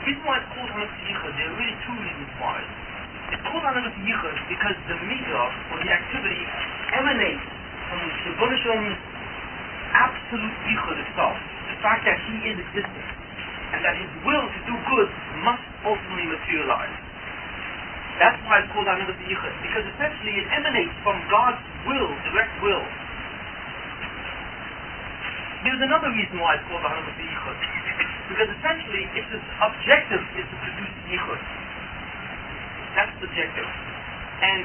The reason why it's called Hashkafa Yichud, there are really two reasons why. It's called Hashkafa Yichud because the midah, or the activity, emanates from the Rebbeinu Shalom's absolute Yichud itself. The fact that he is existing, and that his will to do good must ultimately materialize. That's why it's called Hashkafa Yichud, because essentially it emanates from God's will, direct will. There's another reason why it's called Hashkafa Yichud, because essentially its objective is to produce Yichud. That's the objective. And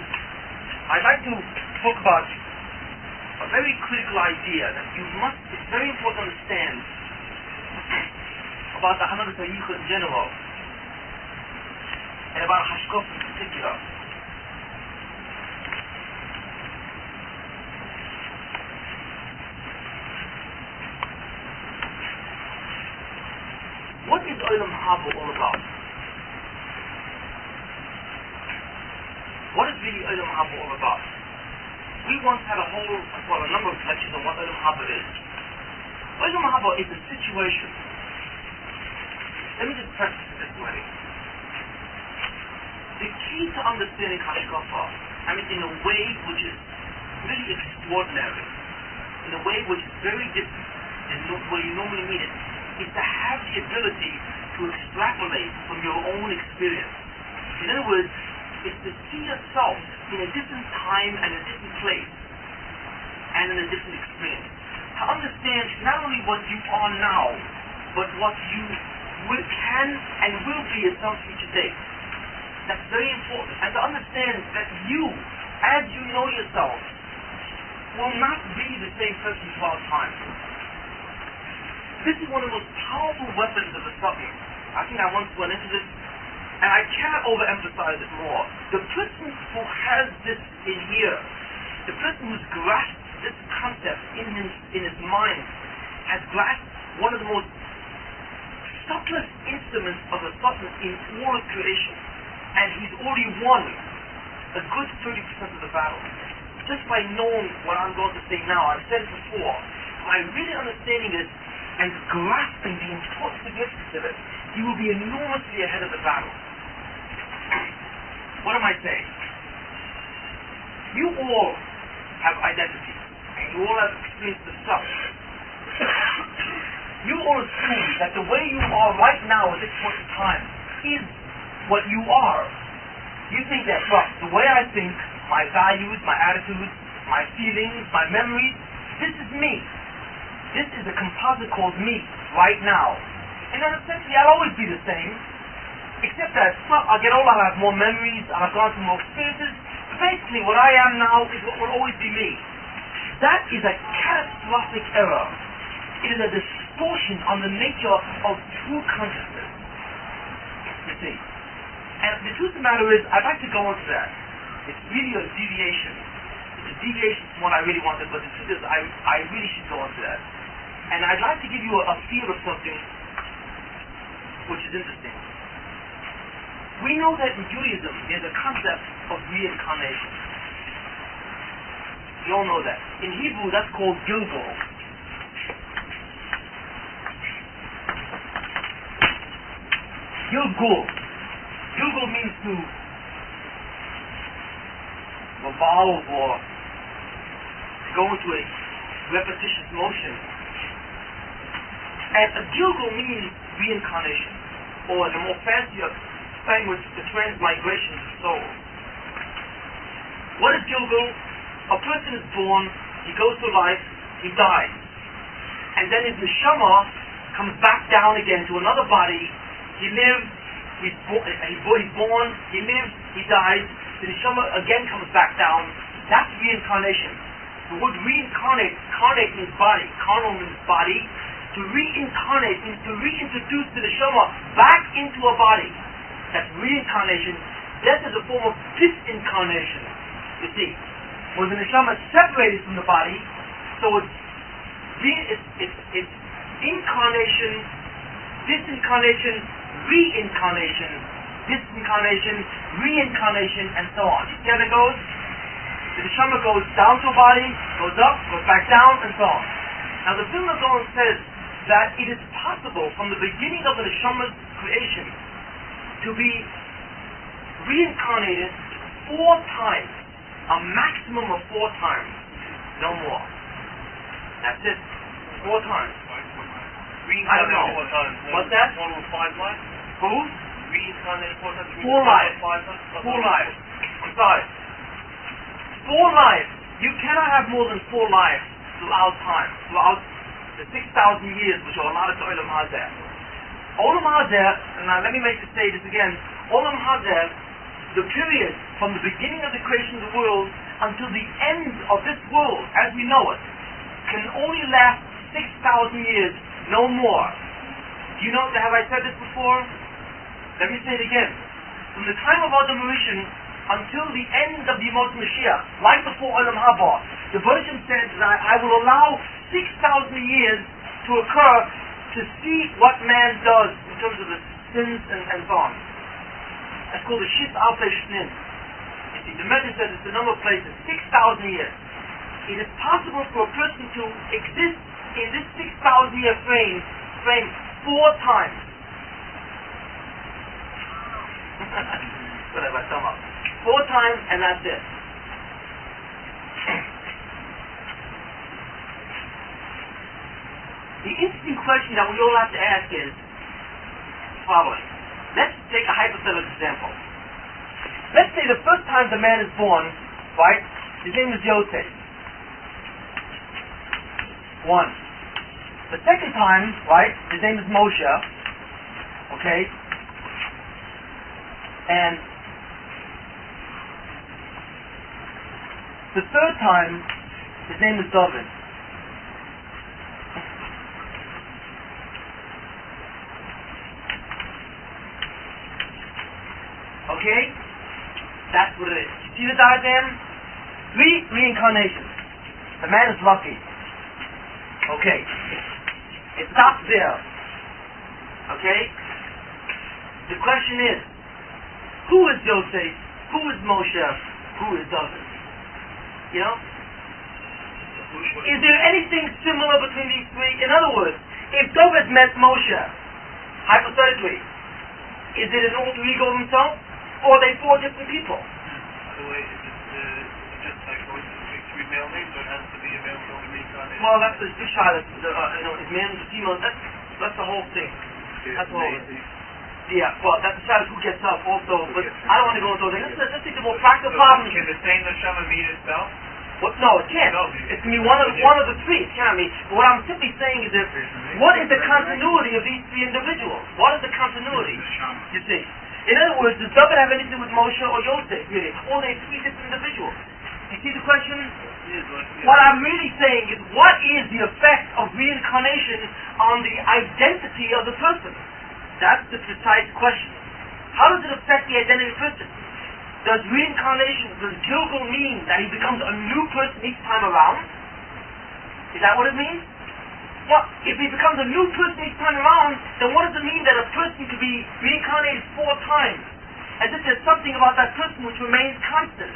I'd like to talk about a very critical idea that it's very important to understand about the Hashkafa Yichud in general, and about Hashkafa in particular. What is Olam Haba all about? What is really Olam Haba all about? We once had a number of lectures on what Olam Haba is. Olam Haba is a situation. Let me just preface it this way. The key to understanding Hashkafa, in a way which is really extraordinary, in a way which is very different than where you normally meet it, is to have the ability to extrapolate from your own experience. In other words, it's to see yourself in a different time and a different place and in a different experience. To understand not only what you are now, but what you can and will be at some future date. That's very important. And to understand that you, as you know yourself, will not be the same person for all time. This is one of the most powerful weapons of the Satan. I think I once went into this, and I cannot overemphasize it more. The person who has this in here, the person who's grasped this concept in his mind, has grasped one of the most subtlest instruments of the Satan in all of creation, and he's already won a good 30% of the battle. Just by knowing what I'm going to say now, I've said it before, by really understanding this, and grasping the important significance of it, you will be enormously ahead of the battle. What am I saying? You all have identity, and you all have experienced the stuff. You all assume that the way you are right now at this point in time is what you are. You think that, look, the way I think, my values, my attitudes, my feelings, my memories, this is me. This is a composite called me, right now. And then essentially I'll always be the same, except that I'll get older, I'll have more memories, I'll have gone through more experiences. Basically what I am now is what will always be me. That is a catastrophic error. It is a distortion on the nature of true consciousness. You see. And the truth of the matter is, I'd like to go into that. It's really a deviation. It's a deviation from what I really wanted, but the truth is, I really should go into that. And I'd like to give you a feel of something which is interesting. We know that in Judaism, there's a concept of reincarnation. You all know that. In Hebrew, that's called Gilgal. Gilgal. Gilgal means to revolve or to go into a repetitious motion. And a Gilgal means reincarnation, or in a more fancier language, the transmigration of the soul. What is Gilgal? A person is born, he goes through life, he dies. And then his neshama comes back down again to another body. He lives, he's born, he lives, he dies. The neshama again comes back down. That's reincarnation. The word reincarnate, carnate means body, carnal means body. To reincarnate means to reintroduce the neshama back into a body. That's reincarnation. Death is a form of disincarnation. You see, when the neshama is separated from the body, so it's incarnation, disincarnation, reincarnation, disincarnation, reincarnation, and so on. You see how that goes? The neshama goes down to a body, goes up, goes back down, and so on. Now the Vilna Gaon says that it is possible from the beginning of the neshama's creation to be reincarnated 4 times, a maximum of 4 times, no more. That's it. 4 times. I don't know. 4 times. What's that? Total of 5 lives? Who? Reincarnated 4 times? 4 lives. 4 lives. I'm sorry. 4 lives. You cannot have more than 4 lives throughout time, throughout the 6,000 years which are allotted to Olam Hazeh. Olam Hazeh, and now let me say this again, Olam Hazeh, the period from the beginning of the creation of the world until the end of this world as we know it, can only last 6,000 years, no more. Do you know, have I said this before? Let me say it again. From the time of Adam Rishon until the end of the Yemot Mashiach, like before Olam Haba, the Bereshit said that I will allow 6,000 years to occur to see what man does in terms of the sins and so on. That's called the Shis Alpei Shnin. You see, the Medrash says it's the number of places, 6,000 years. It is possible for a person to exist in this 6,000 year frame 4 times. Whatever, sum up. 4 times and that's it. The interesting question that we all have to ask is the following. Let's take a hypothetical example. Let's say the first time the man is born, right, his name is Yosef. 1. The second time, right, his name is Moshe. Okay? And the third time, his name is David. Okay? That's what it is. You see the diagram? 3 reincarnations. The man is lucky. Okay. It stops there. Okay? The question is, who is Yosef? Who is Moshe? Who is David? You know? Is there anything similar between these 3? In other words, if David met Moshe, hypothetically, is it an alter ego of himself? Or are they 4 different people? By the way, is it just like going to pick 3 male names, or it has to be a male from reincarnated? Well, that's the big shot. It's man, the female. That's the whole thing. That's the whole thing. Yeah, well, that's the shot who gets up also. But I don't want to go into those things. Let's take the more practical problem. Can the same neshama meet itself? What? No, it can't. No, it's going to be one of the 3. It can't be. But what I'm simply saying is that what is the continuity of these 3 individuals? What is the continuity? You see. In other words, does David have anything with Moshe or Yosef, really? Or are they 3 different individuals? You see the question? What I'm really saying is, what is the effect of reincarnation on the identity of the person? That's the precise question. How does it affect the identity of the person? Does reincarnation, does Gilgul mean that he becomes a new person each time around? Is that what it means? Well, if he becomes a new person each time around, then what does it mean that a person could be reincarnated 4 times? As if there's something about that person which remains constant.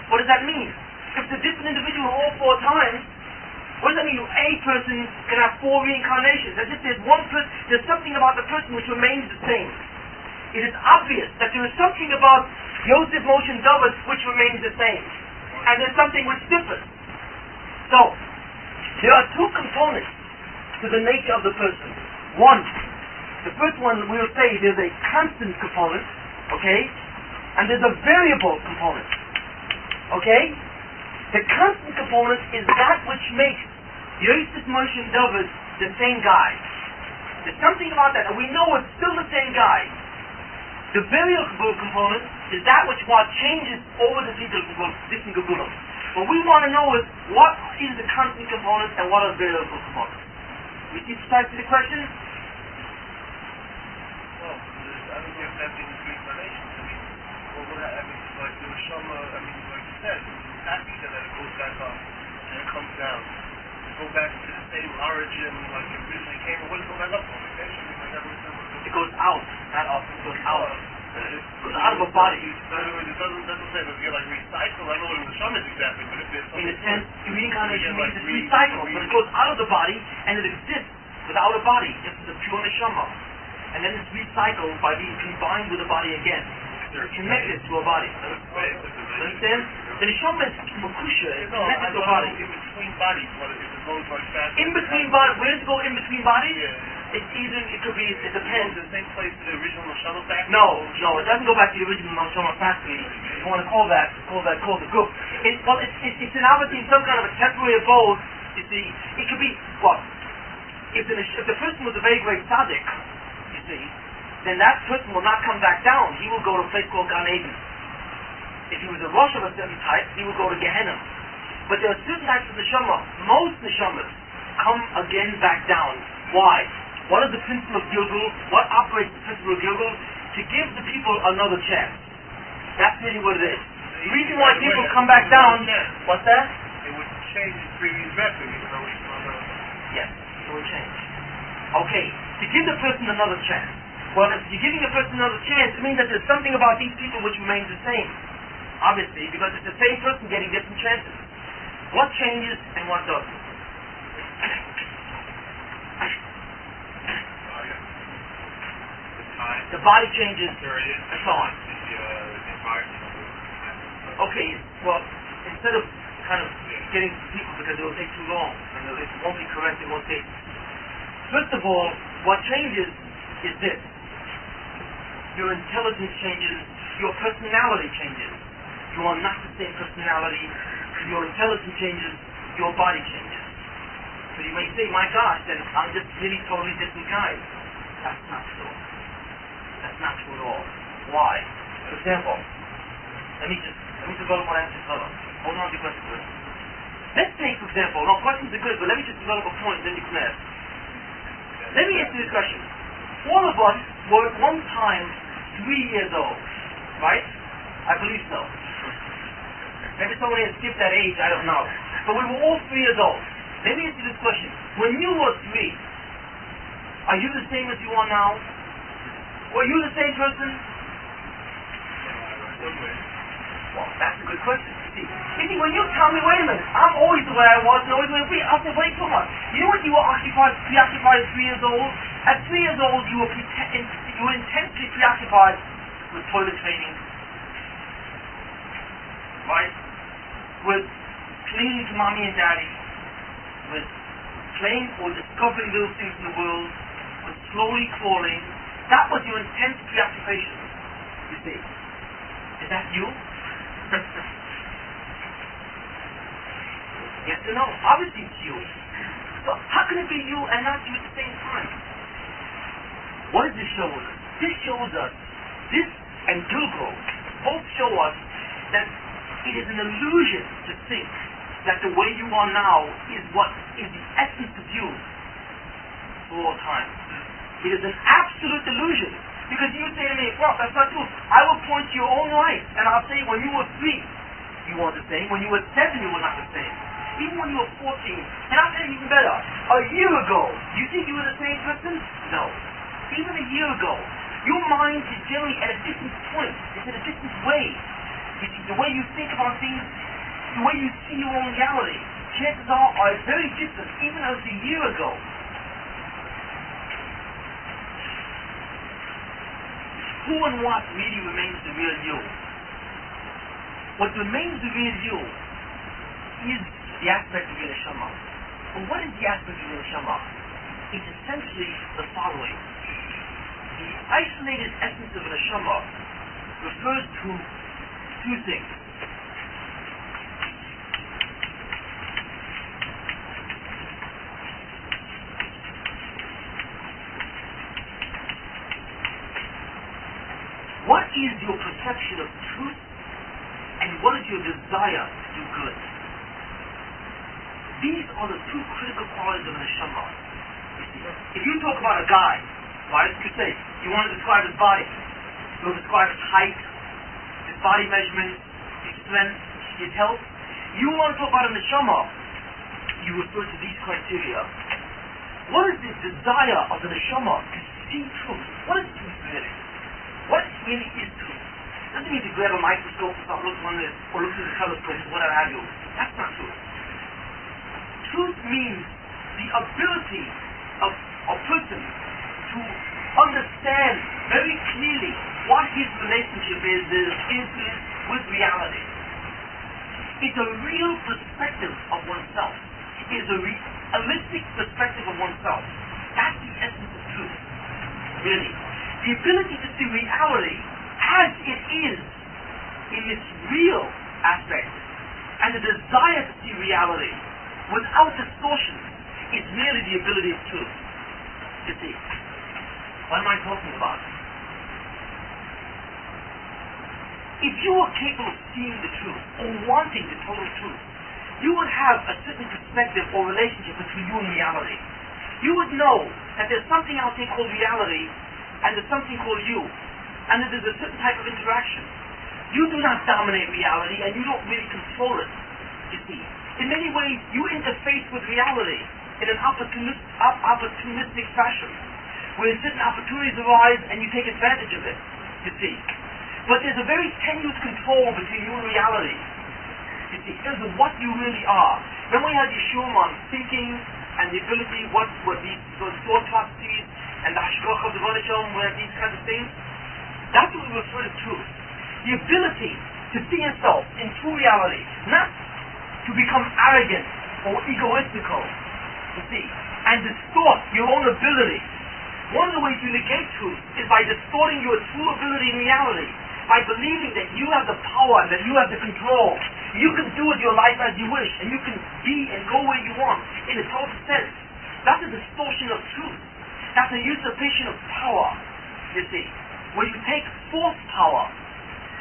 What does that mean? If it's a different individual all 4 times, what does that mean? A person can have 4 reincarnations. As if there's one person, there's something about the person which remains the same. It is obvious that there is something about Yosef, Moshe, and David which remains the same. And there's something which differs. So, there are 2 components to the nature of the person. 1, the first one we'll say there's a constant component, okay? And there's a variable component, okay? The constant component is that which makes Yosef, Moshe, and David the same guy. There's something about that, and we know it's still the same guy. The variable component is that which changes over the different gebulim. What we want to know is what is the constant component and what are the variable components. We see precisely the question? Well, I don't know if that means reincarnation. I mean, what would that mean? Like the neshama, I mean, like you said, it's happy that it goes back up and it comes down. Go back to the same origin like it originally came. What does it go back up for? It goes out, not up. It goes out. It goes out of a body. It doesn't say that you like recycle. I don't know what the neshama is exactly, but if there's something. In a sense, reincarnation means it's recycled, but it goes out of the body and it exists without a body. This is a pure neshama. And then it's recycled by being combined with the body again. It's connected to a body. Understand? The neshama is makusha, it's connected to a body. In between bodies, what if it goes like that? In between bodies, where does it go in between bodies? Yeah. It's either, it could be, it depends. The same place to the original neshama factory? No, it doesn't go back to the original neshama factory. If you want to call the group. It's an obviously some kind of a temporary abode. You see, it could be what? If the person was a very great tzaddik, you see, then that person will not come back down. He will go to a place called Gan Eden. If he was a rosh of a certain type, he will go to Gehenna. But there are certain types of neshama. Most neshamas come again back down. Why? What is the principle of Gilgul? What operates the principle of Gilgul? To give the people another chance. That's really what it is. The reason why people come back down, what's that? It would change the previous record, even though it's not a... Yes, it will change. Okay, to give the person another chance. Well, if you're giving a person another chance, it means that there's something about these people which remains the same. Obviously, because it's the same person getting different chances. What changes and what doesn't? The body changes, and so on. Okay, well, instead of kind of getting to people because it will take too long, and it won't be correct in most cases. First of all, what changes is this. Your intelligence changes, your personality changes. You are not the same personality. Your intelligence changes, your body changes. So you may say, my gosh, then I'm just really totally different guy. That's not true. That's not true at all. Why? For example, let me develop what I have to develop. Hold on to your question first. Let's take, for example, no, questions are good, but let me just develop a point, then you can ask. Let me answer this question. All of us were at one time 3 years old, right? I believe so. Maybe somebody has skipped that age, I don't know. But we were all 3 years old. Let me answer this question. When you were 3, are you the same as you are now? Were you the same person? Well, that's a good question. See, when you tell me, wait a minute, I'm always the way I was, and always the way I'll say, what are you talking about? You know what you were preoccupied at 3 years old? At 3 years old, you were intensely preoccupied with toilet training, right? With clinging to mommy and daddy, with playing or discovering little things in the world, with slowly crawling. That was your intense preoccupation, you see. Is that you? Yes or no? Obviously it's you. So how can it be you and not you at the same time? What does this show us? This shows us, this and Gilgul both show us that it is an illusion to think that the way you are now is what is the essence of you for all time. It is an absolute illusion. Because you say to me, well, that's not true. I will point to your own life, and I'll say, when you were 3, you weren't the same. When you were 7, you were not the same. Even when you were 14. And I'll tell you even better. A year ago, you think you were the same person? No. Even a year ago, your mind is generally at a different point. It's in a different way. You see, the way you think about things, the way you see your own reality, chances are very different, even as a year ago. Who and what really remains the real you? What remains the real you is the aspect of your neshama. But what is the aspect of your neshama? It's essentially the following. The isolated essence of a neshama refers to 2 things. What is your perception of truth, and what is your desire to do good? These are the 2 critical qualities of a neshama. If you talk about a guy, right, you say, you want to describe his body, you want to describe his height, his body measurements, his strength, his health. You want to talk about a neshama, you refer to these criteria. What is the desire of the neshama to see truth? What is truth really? What really is truth? Doesn't mean to grab a microscope and start looking on it, or look through the telescope, or whatever have you. That's not truth. Truth means the ability of or person to understand very clearly what his relationship is with reality. It's a real perspective of oneself. It's a realistic perspective of oneself. That's the essence of truth, really. The ability to see reality as it is in its real aspect, and the desire to see reality without distortion is merely the ability of truth. You see, what am I talking about? If you were capable of seeing the truth or wanting the total truth, you would have a certain perspective or relationship between you and reality. You would know that there's something out there called reality, and there's something called you, and that there's a certain type of interaction. You do not dominate reality, and you don't really control it, you see. In many ways, you interface with reality in an opportunistic fashion, where certain opportunities arise and you take advantage of it, you see. But there's a very tenuous control between you and reality, you see, in terms of what you really are. When we had Yeshua on thinking and the ability, what those thought processes, and the Hashkafa, the where these kinds of things, that's what we refer to truth. The ability to see yourself in true reality, not to become arrogant or egoistical, you see, and distort your own ability. One of the ways you negate truth is by distorting your true ability in reality, by believing that you have the power, that you have the control. You can do with your life as you wish, and you can be and go where you want in a total sense. That's a distortion of truth. That's a usurpation of power, you see, where you take false power.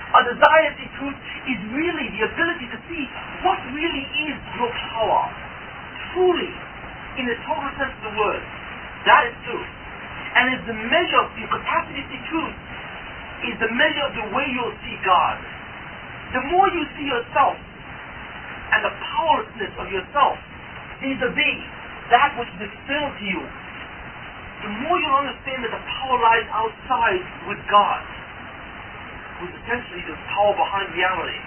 A desire to see truth is really the ability to see what really is your power, truly, in the total sense of the word. That is truth. And it's the measure of your capacity to see truth is the measure of the way you'll see God. The more you see yourself and the powerlessness of yourself vis-a-vis that which is external to you, the more you'll understand that the power lies outside with God, who's essentially the power behind reality.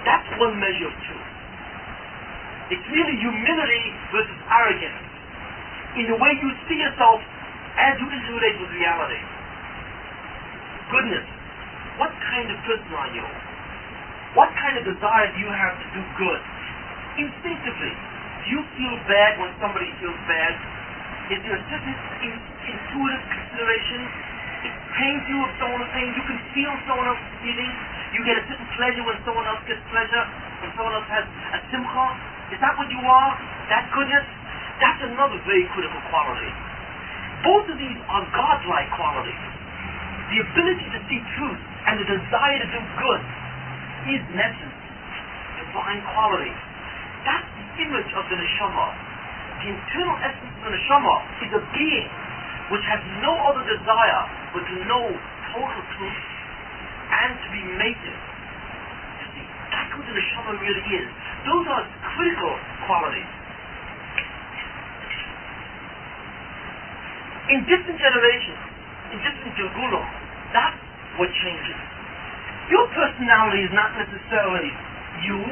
That's one measure of truth. It's really humility versus arrogance in the way you see yourself as you interrelate with reality. Goodness. What kind of person are you? What kind of desire do you have to do good? Instinctively, do you feel bad when somebody feels bad? Is there a certain intuitive consideration? It pains you if someone is pain. You can feel someone else's feeling. You get a certain pleasure when someone else gets pleasure, when someone else has a simcha. Is that what you are? That goodness? That's another very critical quality. Both of these are God-like qualities. The ability to see truth and the desire to do good is, in essence, divine quality. That's the image of the neshama. The internal essence of the neshama is a being which has no other desire but to know total truth and to be mated. That's what the neshama really is. Those are critical qualities. In different generations, in different Gilgulim, that's what changes. Your personality is not necessarily you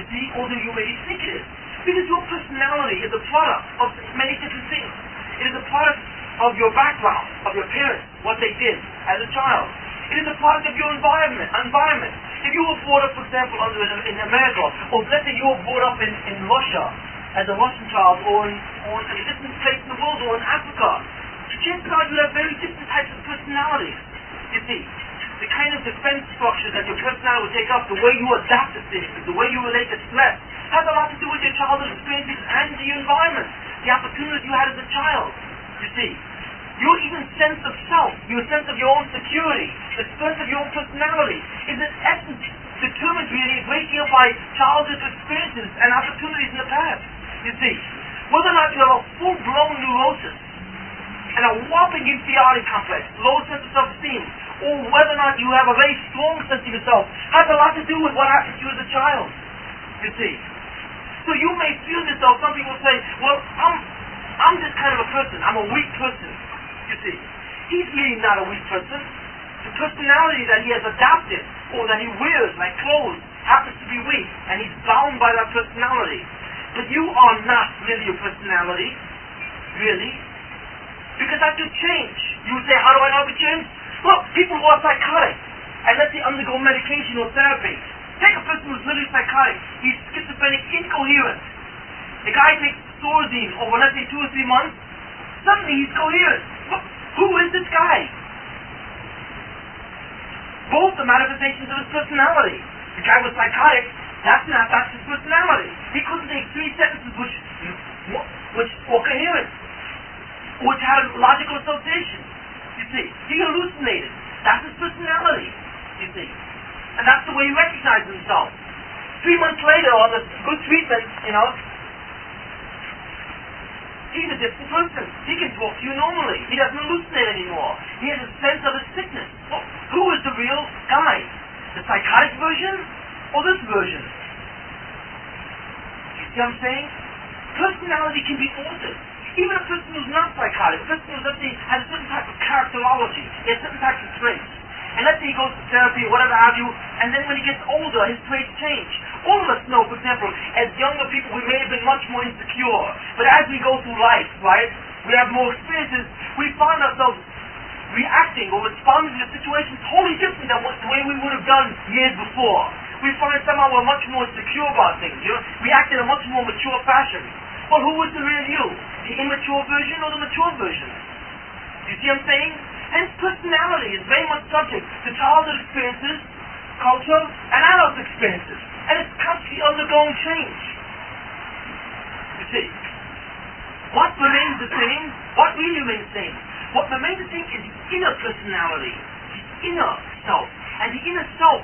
see, although you may think it is. Because your personality is a product of many different things. It is a product of your background, of your parents, what they did as a child. It is a product of your environment. If you were brought up, for example, in America, or let's say you were brought up in Russia, as a Russian child, or in a different place in the world, or in Africa, chances are you have very different types of personalities. You see, the kind of defense structure that your personality will take up, the way you adapt to things, the way you relate to stress, has a lot to do with your childhood experiences and the environment, the opportunities you had as a child. You see, your even sense of self, your sense of your own security, the sense of your own personality is in essence determined really a great deal by childhood experiences and opportunities in the past. You see, whether or not you have a full-blown neurosis and a whopping inferiority complex, low sense of self-esteem, or whether or not you have a very strong sense of yourself, has a lot to do with what happened to you as a child. You see. So you may feel yourself, some people say, well, I'm this kind of a person, I'm a weak person. You see. He's really not a weak person. The personality that he has adopted, or that he wears like clothes, happens to be weak, and he's bound by that personality. But you are not really your personality. Really? Because that could change. You would say, how do I know it changed? Look, people who are psychotic, and let's say undergo medication or therapy. Take a person who's literally psychotic. He's schizophrenic, incoherent. The guy takes Thorazine over, let's say, 2 or 3 months. Suddenly he's coherent. Look, who is this guy? Both the manifestations of his personality. The guy was psychotic. That's his personality. He couldn't take 3 sentences which were coherent, which had a logical association. You see, he hallucinated. That's his personality. You see, and that's the way he recognized himself. 3 months later, on the good treatment, he's a different person. He can talk to you normally. He doesn't hallucinate anymore. He has a sense of his sickness. Well, who is the real guy? The psychotic version or this version? You see what I'm saying? Personality can be altered. Even a person who's not psychotic, a person who, let's say, has a certain type of characterology, he has certain types of traits. And let's say he goes to therapy or whatever have you, and then when he gets older, his traits change. All of us know, for example, as younger people, we may have been much more insecure. But as we go through life, right, we have more experiences, we find ourselves reacting or responding to situations totally different than the way we would have done years before. We find somehow we're much more secure about things, we act in a much more mature fashion. Well, who is the real you? The immature version or the mature version? You see what I'm saying? Hence, personality is very much subject to childhood experiences, culture, and adult experiences. And it's constantly undergoing change. You see, what remains the same? What really remains the same? What remains the same is the inner personality, the inner self. And the inner self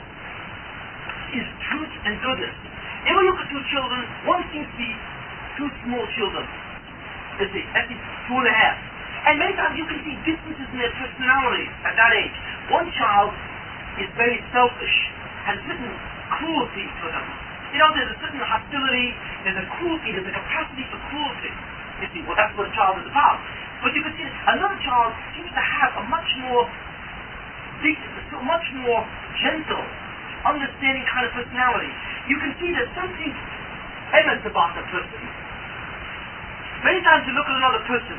is truth and goodness. If you look at 2 children, one seems to be 2 small children. Let's see, 2 and a half. And many times you can see differences in their personalities at that age. One child is very selfish, has a certain cruelty to them. There's a certain hostility, there's a cruelty, there's a capacity for cruelty. You see, well, that's what a child is about. But you can see that another child seems to have a much more gentle, understanding kind of personality. You can see that something emanates about the person. Many times you look at another person,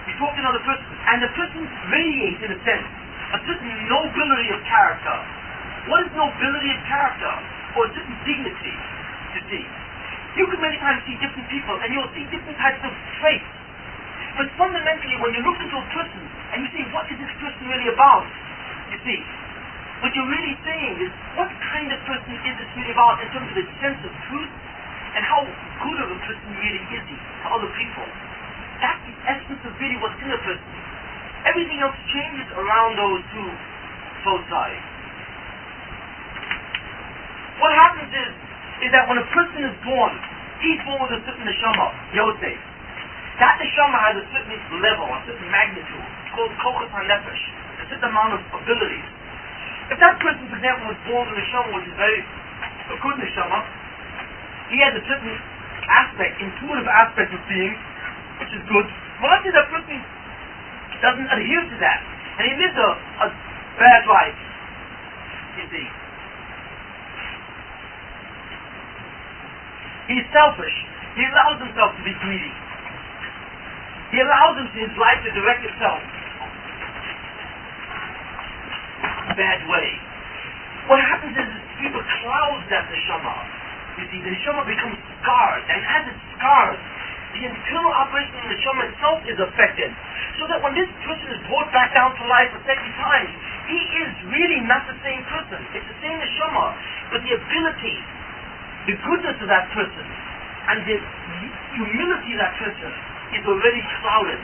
you talk to another person, and the person radiates, in a sense, a certain nobility of character. What is nobility of character? Or a certain dignity, you see. You can many times see different people, and you'll see different types of traits. But fundamentally, when you look into a person, and you say, what is this person really about? You see, what you're really saying is, what kind of person is this really about in terms of his sense of truth, and how good of a person really is he to other people? That's the essence of really what's in a person. Everything else changes around those 2 foci. What happens is that when a person is born, he's born with a certain neshama, Yosef. That neshama has a certain level, a certain magnitude. It's called kochas hanefesh, a certain amount of abilities. If that person, for example, was born with a neshama which is a good neshama, he has a certain aspect, intuitive aspect of being, which is good. Well, let's say that person doesn't adhere to that, and he lives a bad life, you see. He's selfish. He allows himself to be greedy. He allows his life to direct itself in a bad way. What happens is he clouds that neshama. You see, the neshama becomes scarred, and as it's scarred, the internal operation of the neshama itself is affected. So that when this person is brought back down to life a second time, he is really not the same person. It's the same neshama, but the ability, the goodness of that person, and the humility of that person is already clouded.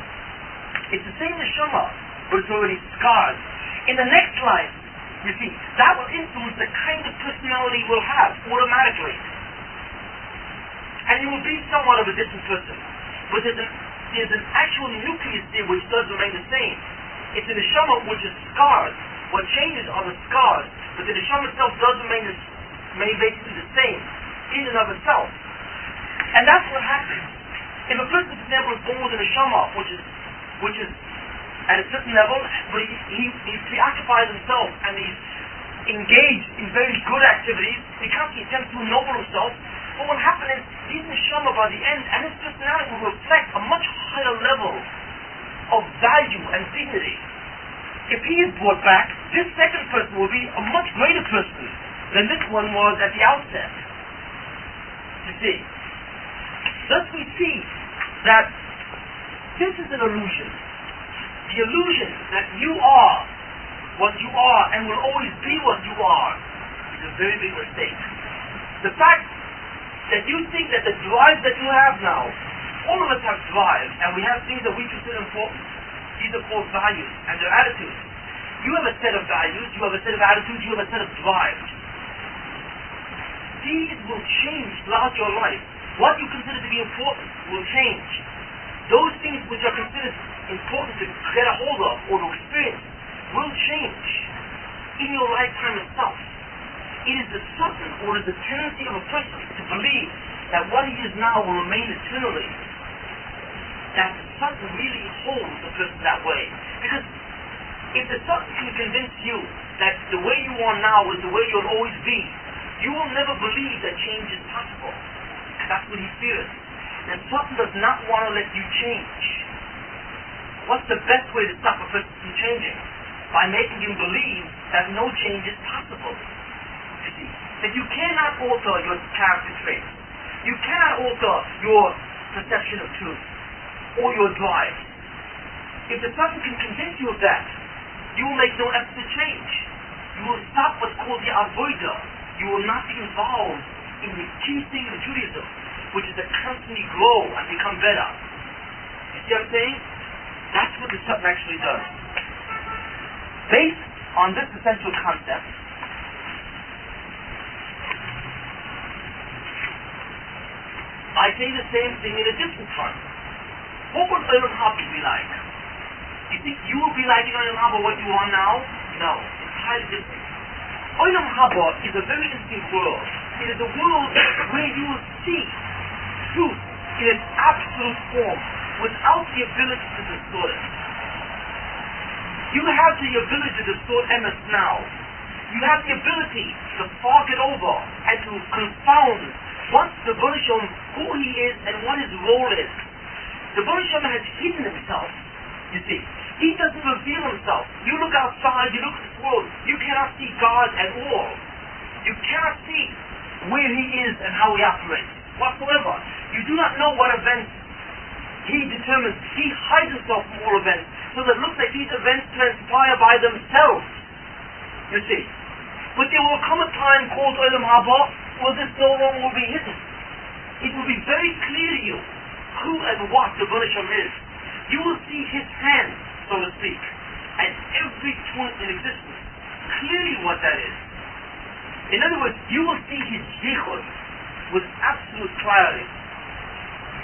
It's the same neshama, but it's already scarred. In the next life, you see, that will influence the kind of personality he will have automatically. And he will be somewhat of a different person. But there's an actual nucleus there which does remain the same. It's the neshama which is scarred. What changes are the scars, but the neshama itself does remain basically the same in and of itself. And that's what happens. If a person, for example, is born with a neshama which is at a certain level, but he preoccupies himself and he's engaged in very good activities, he constantly attempts to ennoble himself, What will happen is these neshama by the end, and his personality will reflect a much higher level of value and dignity. If he is brought back, this second person will be a much greater person than this one was at the outset. You see. Thus we see that this is an illusion. The illusion that you are what you are and will always be what you are is a very big mistake. The fact that you think that the drive that you have now, all of us have drives, and we have things that we consider important. These are called values, and they're attitudes. You have a set of values, you have a set of attitudes, you have a set of drives. These will change throughout your life. What you consider to be important will change. Those things which are considered important to get a hold of or to experience will change in your lifetime itself. It is the sudden or is the tendency of a person to believe that what he is now will remain eternally. That the sudden really holds the person that way. Because if the sudden can convince you that the way you are now is the way you'll always be, you will never believe that change is possible. And that's what he fears. And Satan does not want to let you change. What's the best way to stop a person from changing? By making him believe that no change is possible. You see, that you cannot alter your character traits. You cannot alter your perception of truth or your drive. If the person can convince you of that, you will make no effort to change. You will stop what's called the avoider. You will not be involved in the key thing of Judaism, which is to constantly grow and become better. You see what I'm saying? That's what the Satan actually does. Based on this essential concept, I say the same thing in a different front. What would Olam Haba be like? You think you will be like in Olam Haba what you are now? No, it's highly different. Olam Haba is a very interesting world. It is a world where you will see truth in its absolute form without the ability to distort it. You have the ability to distort emes now. You have the ability to fog it over and to confound once the Bonishom who he is and what his role is. The Bonishom has hidden himself, you see. He doesn't reveal himself. You look outside, you look at this world, you cannot see God at all. You cannot see where he is and how he operates whatsoever. You do not know what events he determines. He hides himself from all events, so that it looks like these events transpire by themselves. You see. But there will come a time called Olam Haba where this no longer will be hidden. It will be very clear to you who and what the Bonisham is. You will see his hand, so to speak, at every point in existence. Clearly what that is. In other words, you will see his yichud with absolute clarity.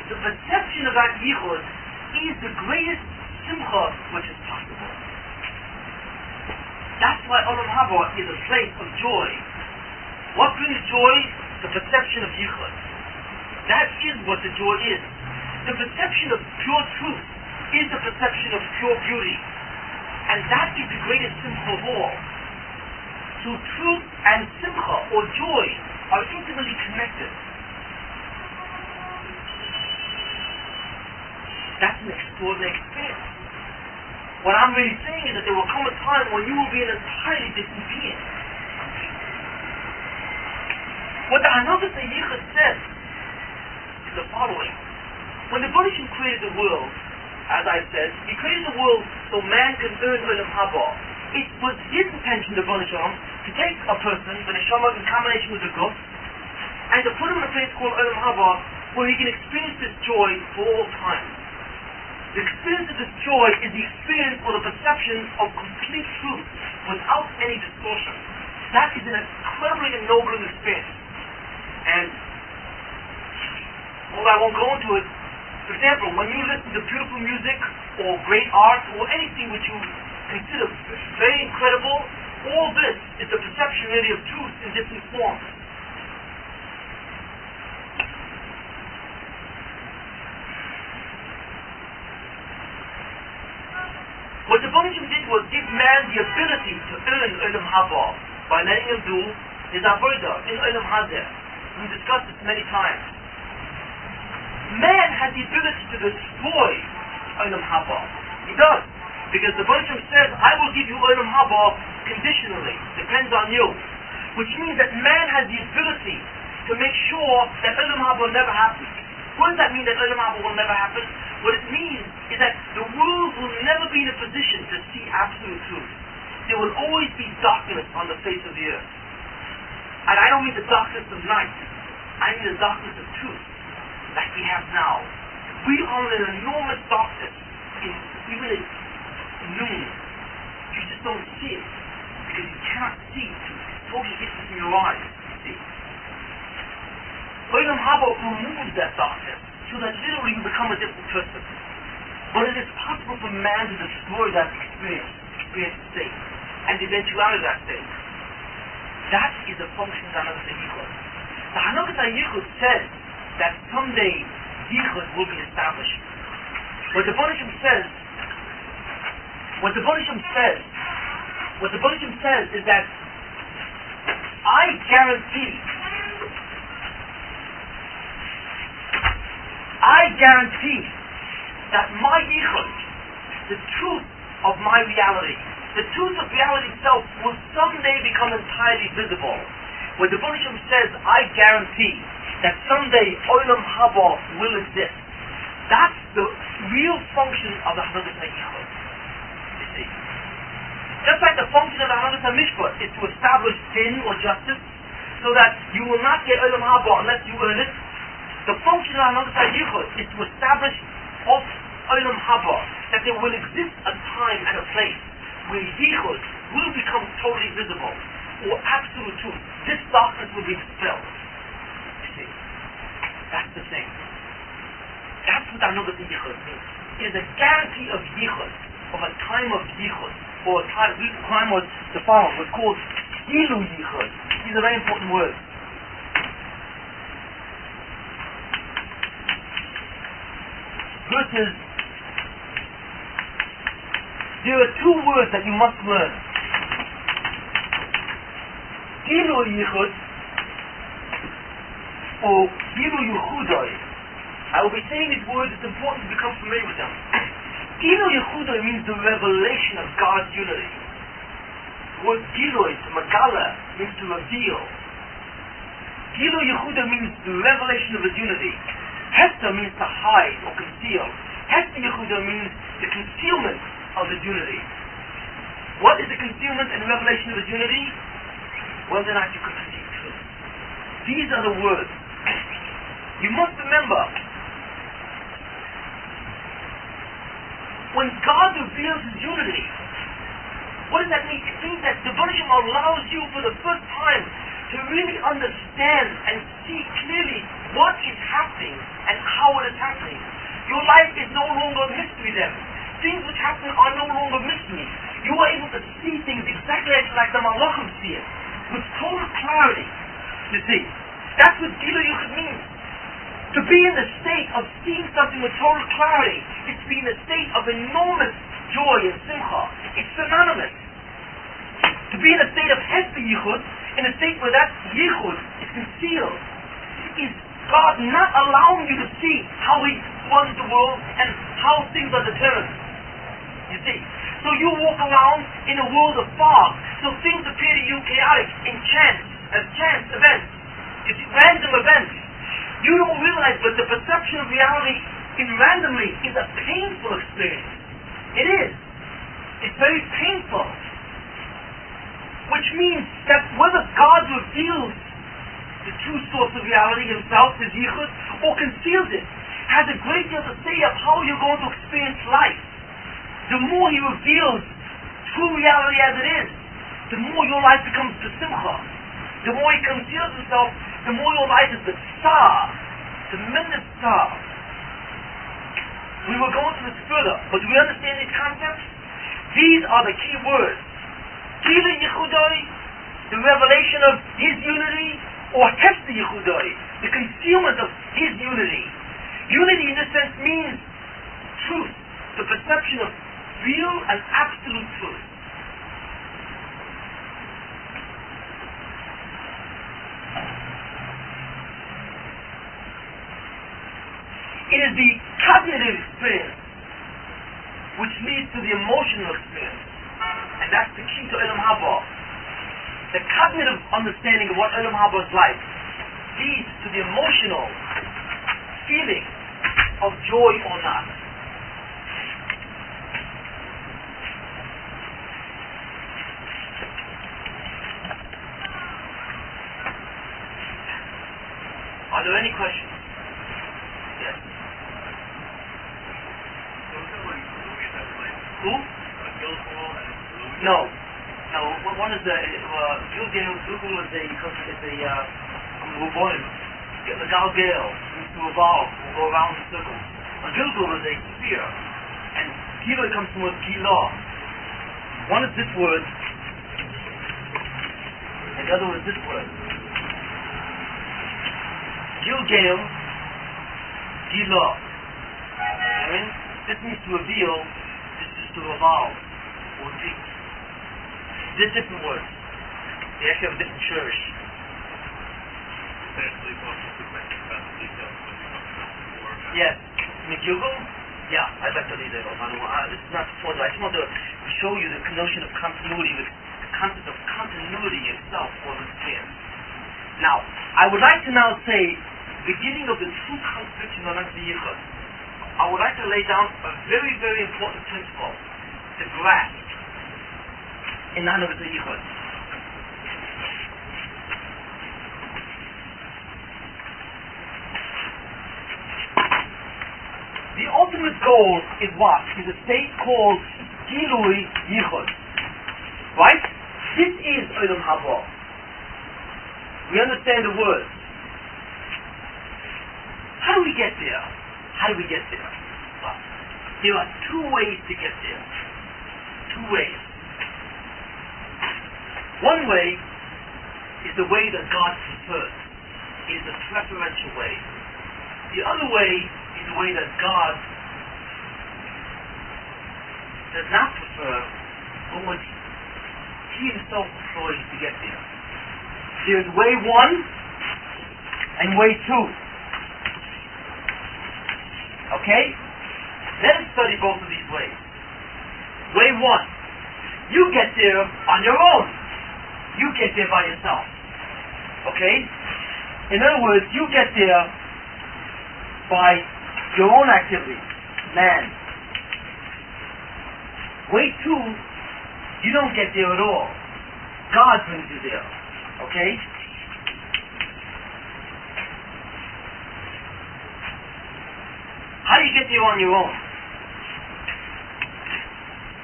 The perception of that yichud is the greatest simcha which is possible. That's why Olam Haba is a place of joy. What brings joy? The perception of yichud. That is what the joy is. The perception of pure truth is the perception of pure beauty. And that is the greatest simcha of all. So truth and simcha, or joy, are intimately connected. That's an extraordinary experience. What I'm really saying is that there will come a time when you will be an entirely different being. What the Hanagas Yichud says is the following. When the Bonishim created the world, as I said, he created the world so man can earn Olam Haba. It was his intention, the Bonishim, to take a person, the neshama in combination with the guf, and to put him in a place called Olam Haba, where he can experience this joy for all time. The experience of this joy is the experience or the perception of complete truth without any distortion. That is an incredibly ennobling experience. And although I won't go into it, for example, when you listen to beautiful music or great art or anything which you consider very incredible, all this is the perception really of truth in different forms. What the Bonishim did was give man the ability to earn Olam Haba by letting him do his avodah in Olam Hazeh. we've discussed this many times. Man has the ability to destroy Olam Haba. He does. Because the Baruch says, I will give you Olam Haba conditionally. Depends on you. Which means that man has the ability to make sure that Olam Haba will never happen. What does that mean, that Olam Haba will never happen? What it means is that the world will never be in a position to see absolute truth. There will always be darkness on the face of the earth. And I don't mean the darkness of night. I mean the darkness of truth, like we have now. We are in an enormous darkness, even at noon. You just don't see it, because you cannot see truth. It's totally hidden from your eyes, you see. Olam Haba removes that darkness, so that literally you become a different person. But it is possible for man to destroy that experience state, and the eventuality of that state. That is a function of the Hanagas HaYichud. The Hanagas HaYichud says that someday Yichud will be established. What the Baruch says is that I guarantee that my Yichud, the truth of my reality, the truth of reality itself, will someday become entirely visible. Where the Baruch says, I guarantee that someday Olam Haba will exist. That's the real function of the Hanagas HaYichud. You see. Just like the function of the Hanagas HaMishpat is to establish din or justice, so that you will not get Olam Haba unless you earn it. The function of the Hanagas HaYichud is to establish of Olam Haba, that there will exist a time and a place where Yichud will become totally visible, or absolute truth. This darkness will be dispelled. You see, that's the thing. That's what the Hanagas HaYichud means. It is a guarantee of Yichud, of a time of Yichud, or a time was defined, was called Gilu Yichud. These are very important words. Verses. There are two words that you must learn. Gilu Yichud or Gilu Yechudai. I will be saying these words, it's important to become familiar with them. Gilu Yechudai means the revelation of God's unity. The word Gilui, to Magala, means to reveal. Gilu Yechudai means the revelation of His unity. Hester means to hide or conceal. Hester Yechudai means the concealment of His unity. What is the concealment and revelation of His unity? Whether or not you can perceive truth. These are the words. You must remember, when God reveals His unity, what does that mean? It means that the Baruch allows you for the first time to really understand and see clearly what is happening and how it is happening. Your life is no longer a mystery then. Things which happen are no longer mysteries. You are able to see things exactly like the Malachim see it, with total clarity. You see, that's what Gilu Yichud means. To be in the state of seeing something with total clarity is to be in a state of enormous joy and simcha. It's synonymous. To be in a state of Hester Yichud, in a state where that Yichud is concealed, is God not allowing you to see how He runs the world and how things are determined. You see. So you walk around in a world of fog, so things appear to you chaotic in chance events. It's random events. You don't realize, but the perception of reality in randomly is a painful experience. It is. It's very painful. Which means that whether God reveals the true source of reality Himself, His Yichud, or conceals it, has a great deal to say of how you're going to experience life. The more He reveals true reality as it is, the more your life becomes the simcha. The more He conceals Himself, the more your life is the star, tremendous star. We will go into this further, but do we understand these concepts? These are the key words. Gilu Yechudai, the revelation of His unity, or Hester Yechudai, the concealment of His unity. Unity in this sense means truth, the perception of real and absolute truth. It is the cognitive experience which leads to the emotional experience. And that's the key to Ilm Haba. The cognitive understanding of what Ilm Haba is like leads to the emotional feeling of joy or not. Are there any questions? Yes. Who? No. No. One is the Gilgal. Gilgal is a Rubonim. The Galgal means to revolve, or go around in circles. A Gilgal is a sphere, and Gila comes from the word Gila. One is this word, and the other is this word. Gilgal, Gila. I mean, this means to reveal, this is to revolve, or repeat. They're different words. They actually have a different cherish. Yes. Gilgal? Yeah, I'd like to leave that off. This is not the point. I just want to show you the notion of continuity, the concept of continuity itself for the experience. Now, I would like to now say, beginning of the true constriction of the Yichud, I would like to lay down a very, very important principle to grasp in the Yichud. The ultimate goal is what? Is a state called Gilui Yichud. Right? This is Olam Haba. We understand the words. How do we get there? How do we get there? Well, there are two ways to get there. Two ways. One way is the way that God prefers. It is a preferential way. The other way is the way that God does not prefer, but what He Himself employs to get there. There is way one and way two. Okay? Let us study both of these ways. Way one. You get there on your own. You get there by yourself. Okay? In other words, you get there by your own activity. Man. Way two, you don't get there at all. God brings you there. Okay? How do you get there on your own?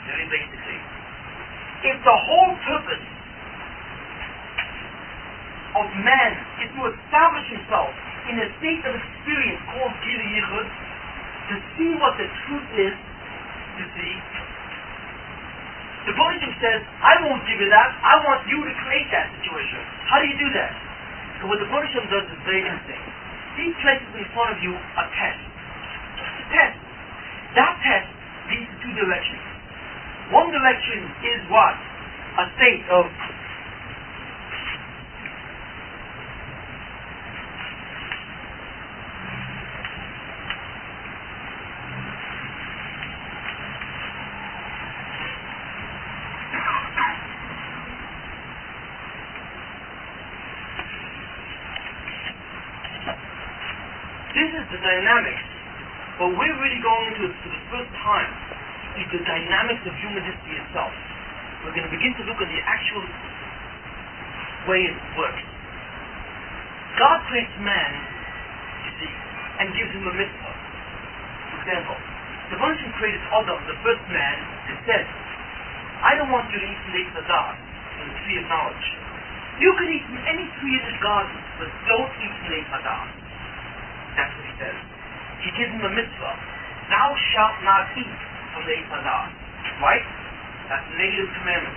Very basically. If the whole purpose of man is to establish himself in a state of experience called Gilui Yichud, to see what the truth is, you see, the Buddhism says, I won't give you that, I want you to create that situation. How do you do that? So what the Buddhism does is very interesting. He places in front of you a test. Just a test. That test leads to two directions. One direction is what? A state of the dynamics. What we're really going into for the first time is the dynamics of human history itself. We're going to begin to look at the actual way it works. God creates man, you see, and gives him a mitzvah. For example, the Buddhism created Adam, the first man, and said, I don't want you to eat from the Eitzah, from the tree of knowledge. You can eat from any tree in this garden, but don't eat from the Eitzah. That's what he says. He gives him a mitzvah. Thou shalt not eat from the Eitzah. Right? That's a negative commandment.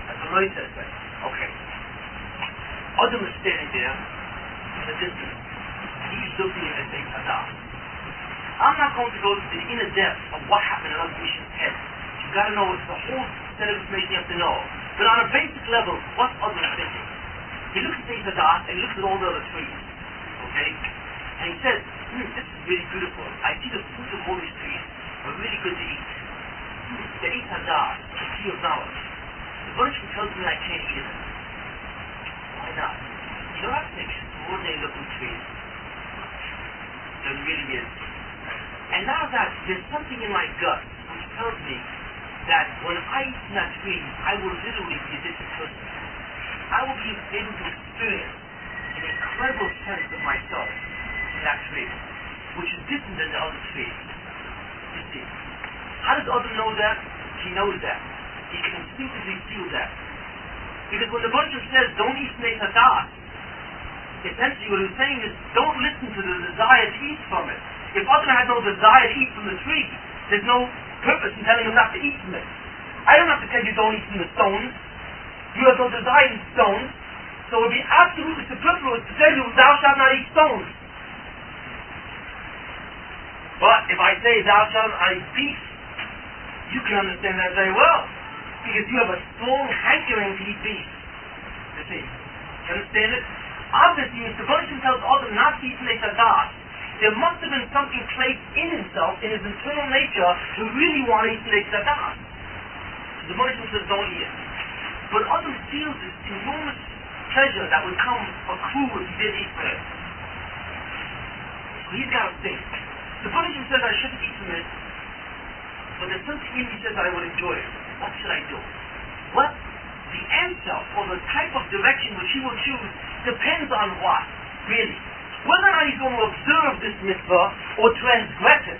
That's what Moshe says. Okay. Adam is standing there in the distance. He's looking at the Eitzah. I'm not going to go to the inner depth of what happened in other mission's head. You've got to know it's the whole set of information you have to know. But on a basic level, what's Adam thinking? He looks at the Eitzah and he looks at all the other trees. Okay? And he says, This is really beautiful. I see the fruits of all these trees are really good to eat. The eight hadar, the tree of knowledge. The Bereshit tells me I can't eat it. Why not? You know, that's an extraordinary looking tree. There really is. And now that there's something in my gut which tells me that when I eat from that tree, I will literally be a different person. I will be able to experience an incredible sense of myself in that tree, which is different than the other trees. You see. How does Adam know that? He knows that. He can instinctively feel that. Because when the Bereshit says, don't eat from the hadas, essentially what he's saying is, don't listen to the desire to eat from it. If Adam had no desire to eat from the tree, there's no purpose in telling him not to eat from it. I don't have to tell you don't eat from the stones. You have no desire to eat stones. So it would be absolutely superfluous to tell you thou shalt not eat stones. But if I say thou shalt not eat beef, you can understand that very well. Because you have a strong hankering to eat beef. You see? You understand it? Obviously, if the Bereshit tells Adam not to eat from the hadas, there must have been something placed in himself, in his internal nature, to really want to eat from the hadas. So the Bereshit says don't eat it. But Adam feels this enormous pleasure that would come accrue if he did eat from it. So he's got to think. The Bereshit says I shouldn't eat from it, but there's something in me says that I would enjoy it. What should I do? What? The answer or the type of direction which he will choose depends on what, really. Whether or not he's going to observe this mitzvah or transgress it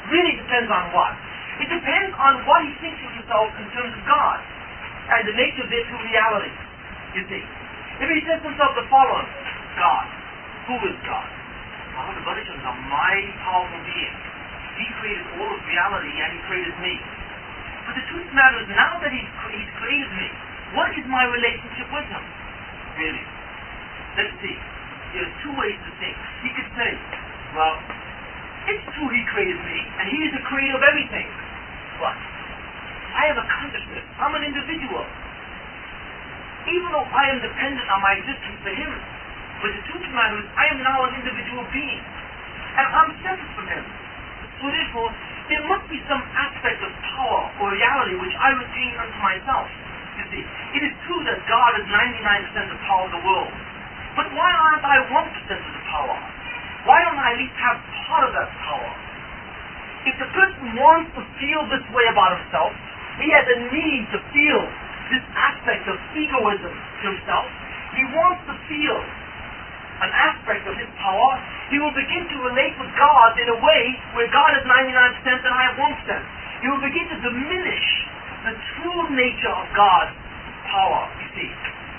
really depends on what. It depends on what he thinks of himself in terms of God and the nature of their two realities. You see, if he says to himself the following: God, who is God? Well, the Bereshit is a mighty powerful being. He created all of reality and he created me. But the truth of the matter is, now that he's created me, what is my relationship with him? Really? Let's see. There's two ways to think. He could say, well, it's true he created me, and he is the creator of everything. But I have a consciousness. I'm an individual. Even though I am dependent on my existence for him, but the truth of the matter is, I am now an individual being. And I'm separate from him. So therefore, there must be some aspect of power or reality which I retain unto myself. You see, it is true that God is 99% the power of the world. But why aren't I 1% of the power? Why don't I at least have part of that power? If the person wants to feel this way about himself, he has a need to feel this aspect of egoism to himself. He wants to feel an aspect of his power. He will begin to relate with God in a way where God is 99% and I have 1%. He will begin to diminish the true nature of God's power, you see.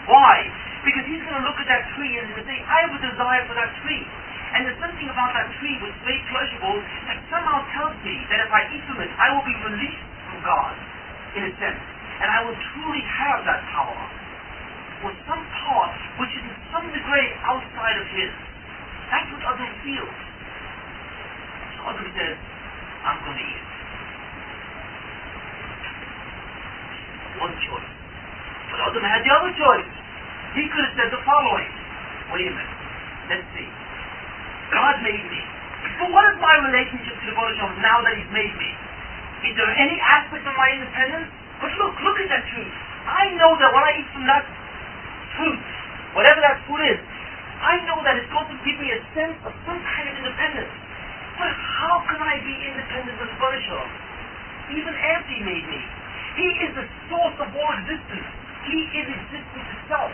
Why? Because he's going to look at that tree and he's going to say, I have a desire for that tree. And there's something about that tree which is very pleasurable that somehow tells me that if I eat from it, I will be released from God, in a sense. And I will truly have that power. Or some power which is in some degree outside of his. That's what Adam feels. So Adam says, I'm going to eat it. One choice. But Adam had the other choice. He could have said the following: wait a minute, let's see. God made me. But what is my relationship to the Bereshit now that he's made me? Is there any aspect of my independence? But look at that tree. I know that when I eat from that fruit, whatever that fruit is, I know that it's going to give me a sense of some kind of independence. But how can I be independent of the Bereshit? Even after he made me. He is the source of all existence. He is existence itself.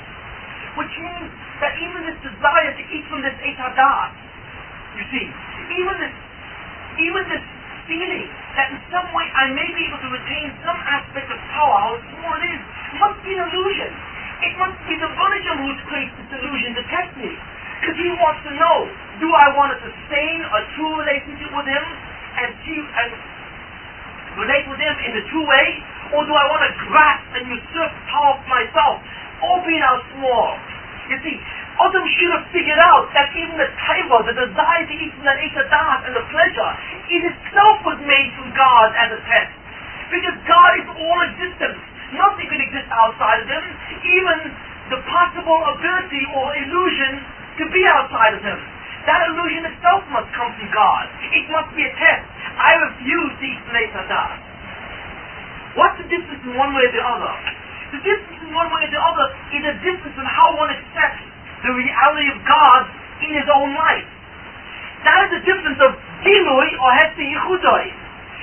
Which means that even this desire to eat from this eight hadas, you see, even this feeling that in some way I may be able to retain some aspect of power, how small it is, must be an illusion. It must be the Bereshit who creates this illusion to test me. Because he wants to know, do I want to sustain a true relationship with him and relate with him in the true way? Or do I want to grasp and usurp power for myself, albeit how small? You see, Adam should have figured out that even the taiva, the desire to eat from that eight hadas and the pleasure, it itself was made from God as a test. Because God is all existence. Nothing can exist outside of him. Even the possible ability or illusion to be outside of him. that illusion itself must come from God. It must be a test. I refuse to eat snake hadas. What's the difference in one way or the other? The difference in one way or the other is a difference in how one accepts the reality of God in his own life. That is the difference of Gilui or Hesti Yichudoi.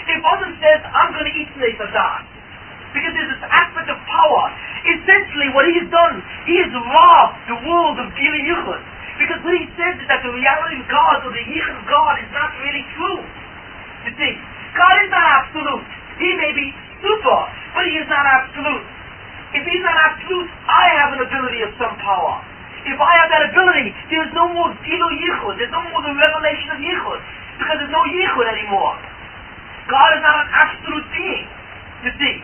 If Adam says, I'm going to eat snake hadas, because there's this aspect of power, essentially what he's done, he has robbed the world of Gilui Yichud. Because what he says is that the reality of God or the Yichud of God is not really true. You see, God is not absolute. He may be super, but he is not absolute. If he's not absolute, I have an ability of some power. If I have that ability, there's no more Gilui Yichud. There's no more the revelation of Yichud. Because there's no Yichud anymore. God is not an absolute being. You see,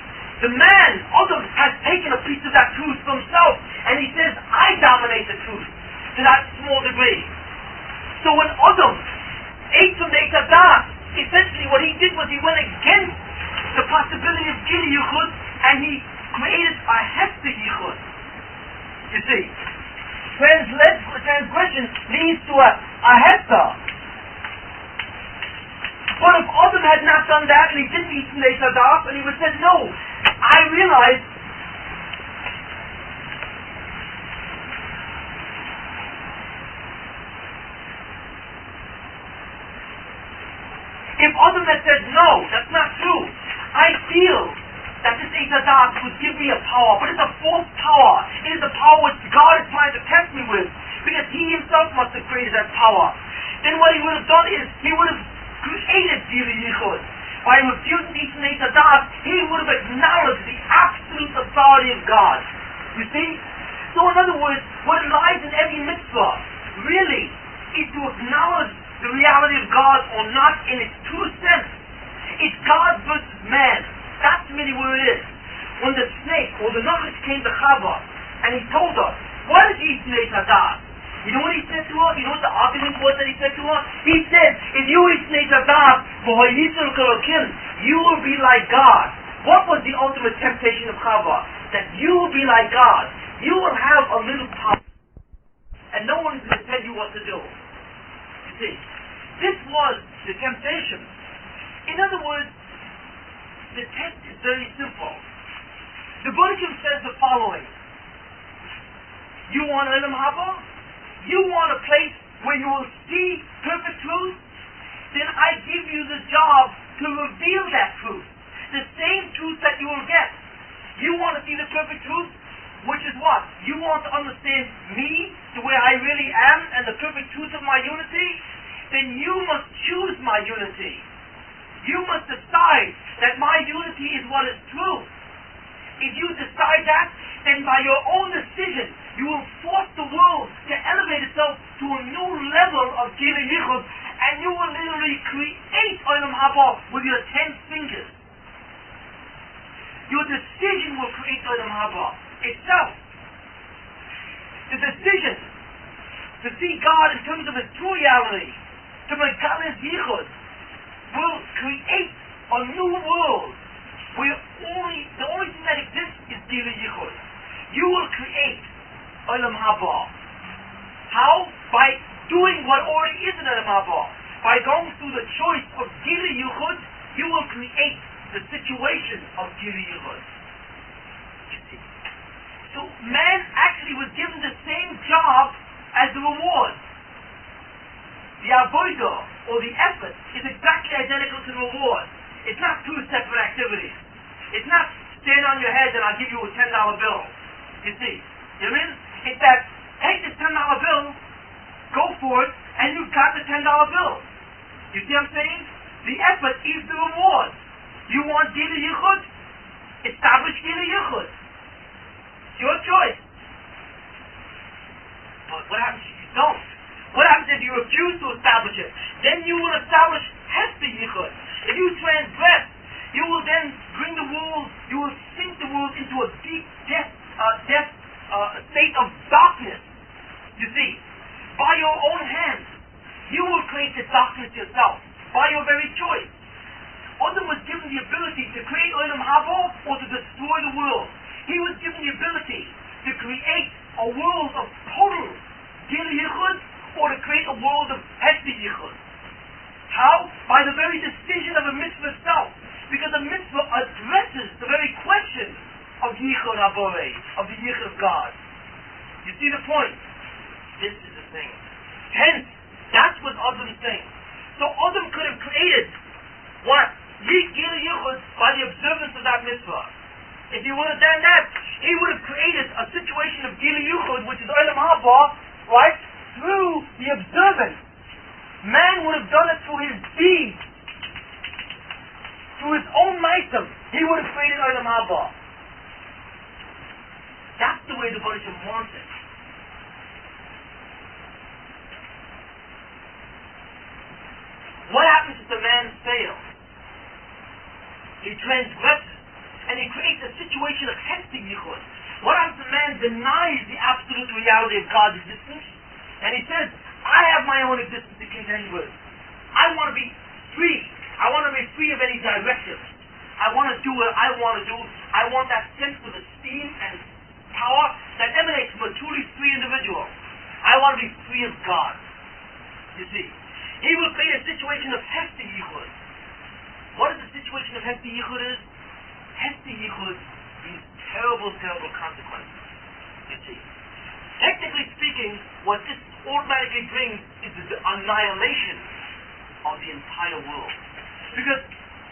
the man, Adam, has taken a piece of that truth for himself, and he says, I dominate the truth to that small degree. So when Adam ate from the Hadas, essentially what he did was he went against the possibility of Gilui Yichud, and he created a Hester Yichud. You see, transgression leads to a Hester. But if Adam had not done that, and he didn't eat from the Hadas, and he would have said, no, I realize if Adam had said, no, that's not true, I feel that this Hadas would give me a power, but it's a false power. It is a power which God is trying to test me with, because he himself must have created that power. Then what he would have done is, he would have created Gilui Yichud. By refusing to eat from the Hadas, he would have acknowledged the absolute authority of God. You see? So in other words, what lies in every mitzvah, really, is to acknowledge the reality of God or not in its true sense. It's God versus man. That's really where it is. When the snake or the Nachash came to Chava and he told her, why did you eat from the Hadas? You know what he said to her? You know what the argument was that he said to her? He said, if you eat from the Hadas, you will be like God. What was the ultimate temptation of Chava? That you will be like God. You will have a little power, and no one is going to tell you what to do. You see, this was the temptation. In other words, the test is very simple. The Buddhism says the following: you want Olam Haba? You want a place where you will see perfect truth? Then I give you the job to reveal that truth. The same truth that you will get. You want to see the perfect truth? Which is what? You want to understand me, the way I really am, and the perfect truth of my unity? Then you must choose my unity. You must decide that my unity is what is true. If you decide that, then by your own decision, you will force the world to elevate itself to a new level of Gilui Yichud, and you will literally create Olam Haba with your 10 fingers. Your decision will create Olam Haba itself. The decision to see God in terms of His true reality, to Megalis Yichud, will create a new world where the only thing that exists is Gilui Yichud. You will create Olam Haba. How? By doing what already is in Olam Haba. By going through the choice of Gilui Yichud, you will create the situation of Gilui Yichud. You see? So man actually was given the same job as the reward. The avodah, or the effort, is exactly identical to the reward. It's not two separate activities. It's not stand on your head and I'll give you a $10 bill. You see? You know what I mean? It's that, take this $10 bill, go for it, and you've got the $10 bill. You see what I'm saying? The effort is the reward. You want Gilui Yichud? Establish Gilui Yichud. It's your choice. But what happens if you don't? What happens if you refuse to establish it? Then you will establish Hester Yichud. If you transgress, you will then bring the world, you will sink the world into a deep state of darkness. You see, by your own hands, you will create the darkness yourself, by your very choice. Adam was given the ability to create Olam Haba or to destroy the world. He was given the ability to create a world of total Gilui Yichud or to create a world of Hesed Yichud. How? By the very decision of a mitzvah itself. Because a mitzvah addresses the very question of Yichud HaBorei, of the Yichud of God. You see the point? This is the thing. Hence, that's what Adam's saying. So Adam could have created what? Gila Yichud by the observance of that mitzvah. If he would have done that, he would have created a situation of Gila Yichud, which is Olam Haba, right? Through the observance. Man would have done it through his deeds. Through his own maisim. He would have created Olam Haba. That's the way the Baruch Shem wants it. What happens if the man fails? He transgresses, and he creates a situation of Hesed Yichud. What happens if the man denies the absolute reality of God's existence? And he says, I have my own existence to contend with. I want to be free. I want to be free of any directives. I want to do what I want to do. I want that sense of esteem and power that emanates from a truly free individual. I want to be free of God. You see, he will create a situation of Hesed Yichud. What is the situation of Hesed Yichud is? Hesed Yichud means terrible, terrible consequences. You see, technically speaking, what this automatically brings is the annihilation of the entire world. Because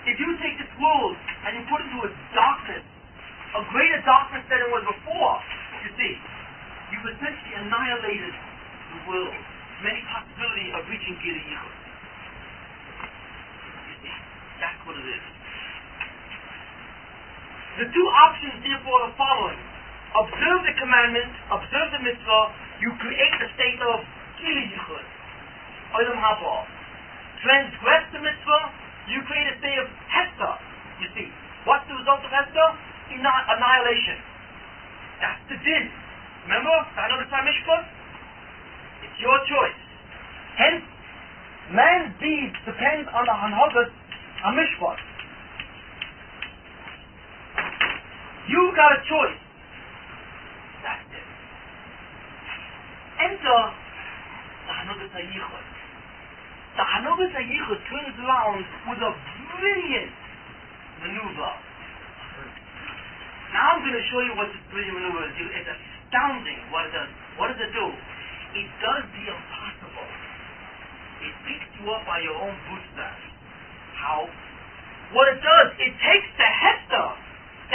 if you take this world and you put it into a darkness, a greater darkness than it was before, you see, you've essentially annihilated the world from any possibility of reaching Gila Yichud. You see, that's what it is. The two options, therefore, are the following. Observe the commandment, observe the mitzvah, you create a state of Gila Yichud, Olam Haba. Transgress the mitzvah, you create a state of Hester. You see, what's the result of Hester? Annihilation. That's the din. Remember? Mishpat? It's your choice. Hence, man's deeds depend on the Hanhagas HaMishpat. You got a choice. That's it. Enter the Hanhagas HaYichud. The Hanhagas HaYichud turns around with a brilliant maneuver. Now I'm going to show you what this brilliant maneuver is. It's astounding what it does. What does it do? It does the impossible. It picks you up by your own bootstraps. How? What it does, it takes the Hester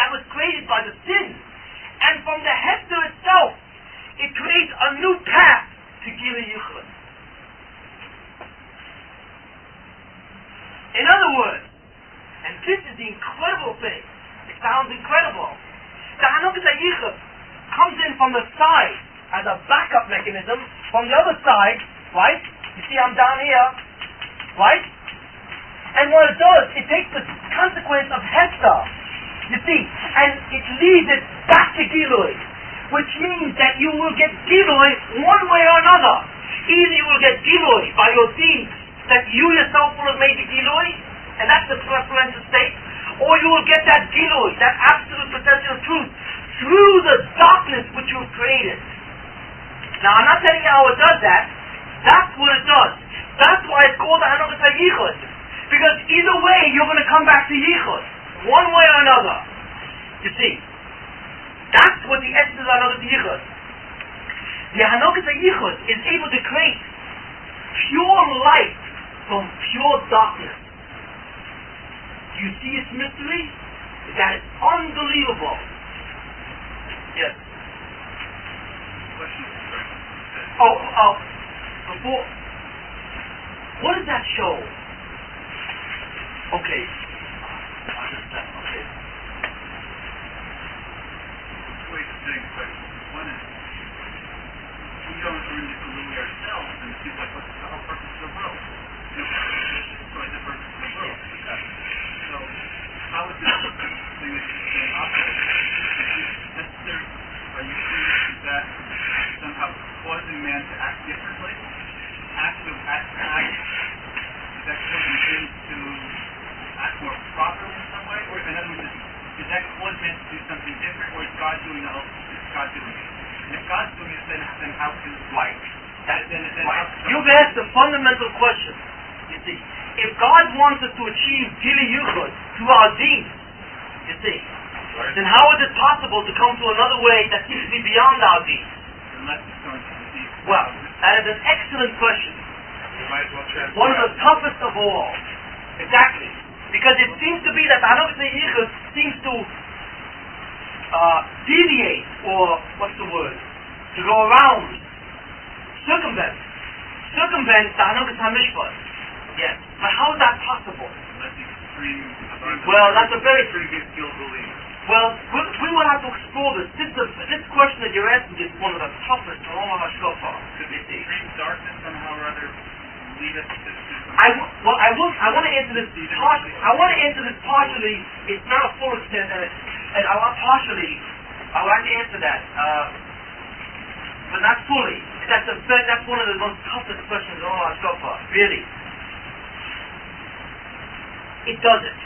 that was created by the sin, and from the Hester itself, it creates a new path to Gila Yichud. In other words, and this is the incredible thing, it sounds incredible, the Hanhagas HaYichud comes in from the side as a backup mechanism, from the other side, right? You see I'm down here, right? And what it does, it takes the consequence of Hester, you see, and it leads it back to Gilui, which means that you will get Gilui one way or another. Either you will get Gilui by your deeds that you yourself will have made the Gilui, and that's the preferential state, or you will get that Gilui, that absolute potential truth, through the darkness which you have created. Now I'm not telling you how it does that. That's what it does. That's why it's called the Hanhagas HaYichud. Because either way you're going to come back to Yichud, one way or another. You see, that's what the essence of Hanhagas HaYichud. The Hanhagas HaYichud is able to create pure light from pure darkness. Do you see its mystery? That is unbelievable. Yes. Before, what does that show? Okay. Okay. Wait, one is, we don't really believe ourselves, and it seems like what's the whole purpose of the world? Destroy the purpose of the world. So, how is this thing that you're saying operate? Is it necessary? Are you saying that somehow causing man to act differently? Is that causing him to act more properly in some way? Or in other words, is that causing man to do something different, or is God doing the whole? Is God doing it? And if God's doing it, then how can? Right. You've asked a fundamental question. You see, if God wants us to achieve Gili Yuchud through our deeds, you see, then how is it possible to come to another way that seems to be beyond our deeds? Well, that is an excellent question. One of the toughest of all. Exactly. Because it seems to be that the Hashkafa Yichud seems to deviate, or what's the word? To go around, circumvent the Hashkafa Mishpat. Yes. But how is that possible? Well, that's a very well, we will have to explore this. This question that you're asking is one of the toughest in all of Hashkafa. Darkness somehow or other lead us to I want to answer this partially. I want to answer this partially. It's not a full extent, and I want partially. I would like to answer that, but not fully. That's one of the most toughest questions in all Hashkafa. Really, it doesn't.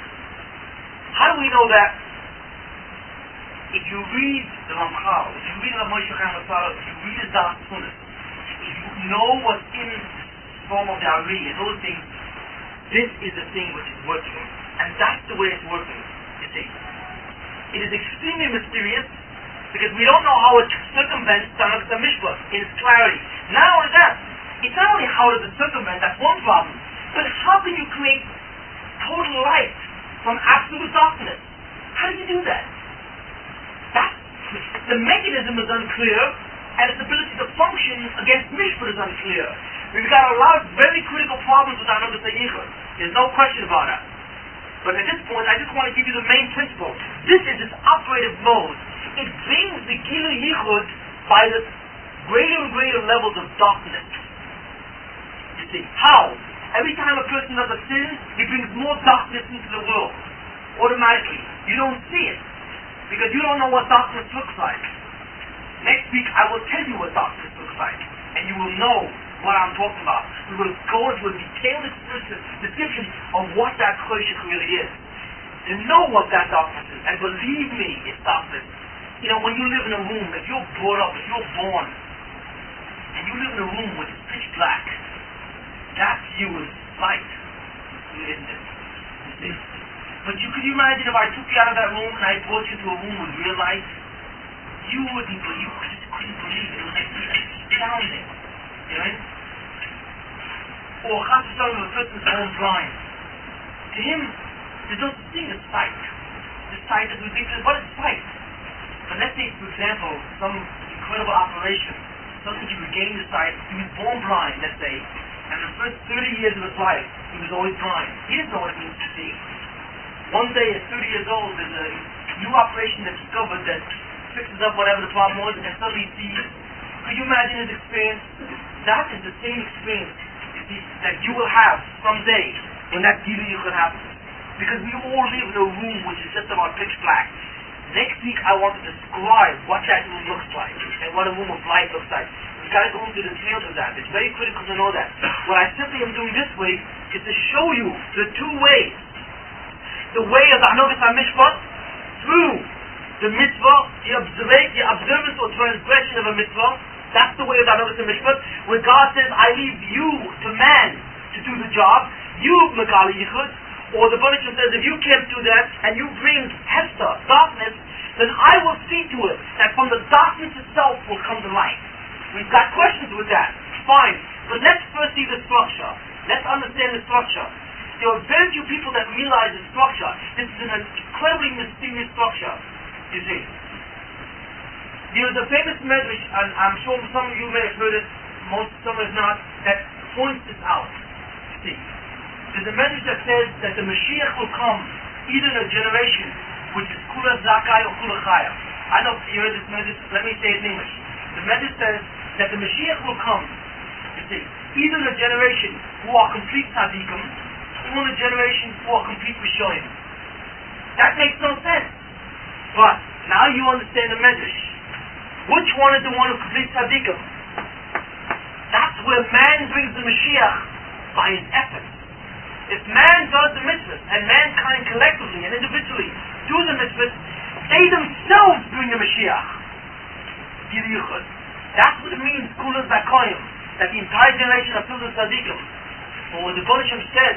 How do we know that? If you read the Ramchal, if you read the Moshe Chaim Masala, if you read his Das Tunis, if you know what's in form of the Ari and those things, this is the thing which is working. And that's the way it's working, you see. It is extremely mysterious because we don't know how it circumvents the Mishpat in its clarity. Not only that, it's not only how does it circumvent, that's one problem, but how can you create total light from absolute darkness? How do you do that? The mechanism is unclear, and its ability to function against Mishpat is unclear. We've got a lot of very critical problems with our Hashkafa Yichud. There's no question about that. But at this point, I just want to give you the main principle. This is its operative mode. It brings the Gili Yichud by the greater and greater levels of darkness. You see, how? Every time a person does a sin, he brings more darkness into the world. Automatically. You don't see it. Because you don't know what darkness looks like. Next week I will tell you what darkness looks like. And you will know what I'm talking about. We will go into a detailed description of what that Choshech really is. To know what that darkness is. And believe me, it's darkness. You know, when you live in a room, if you're brought up, if you're born, and you live in a room which is pitch black, that view is light. Isn't it? You see? But could you imagine if I took you out of that room and I brought you to a room with real light? You just couldn't believe it. It was astounding. You know? Or Chas v'Shalom, if a person's born blind. To him, there's no such thing as sight. The sight is ridiculous, but it's sight. But let's say, for example, some incredible operation, something to regain the sight. He was born blind, let's say, and the first 30 years of his life, he was always blind. He didn't know what it means to see. One day at 30 years old, there's a new operation that's discovered that fixes up whatever the problem was, and suddenly he sees. Could you imagine his experience? That is the same experience that you will have someday when that Gili Yichud happens. Because we all live in a room which is just about pitch black. Next week I want to describe what that room looks like and what a room of light looks like. We've got to go into the details of that. It's very critical to know that. What I simply am doing this way is to show you the two ways. The way of the Hashkafa Mishpat through the mitzvah, the observance or transgression of a mitzvah. That's the way of the Hashkafa Mishpat, where God says, I leave you to man to do the job. You Megali Yichud. Or the Banishim says, if you can't do that and you bring Hester, darkness, then I will see to it that from the darkness itself will come the light. We've got questions with that. Fine. But let's first see the structure. Let's understand the structure. There are very few people that realize the structure. This is an incredibly mysterious structure, you see. There is a famous medrash, and I'm sure some of you may have heard it, some have not, that points this out. See, there's a medrash that says that the Mashiach will come either in a generation which is Kula Zakai or Kula Chaya. I don't know if you heard this medrash, let me say it in English. The medrash says that the Mashiach will come, you see, either in a generation who are complete tzaddikim, or in a generation who are complete Rishonim. That makes no sense. But now you understand the medrash. Which one is the one who completes tzaddikim? That's where man brings the Mashiach by his efforts. If man does the mitzvahs, and mankind collectively and individually do the mitzvahs, they themselves bring the Mashiach. That's what it means, Kula Zakoyim. that the entire generation of Pilgrim Tzaddikim, or the Bonishim said,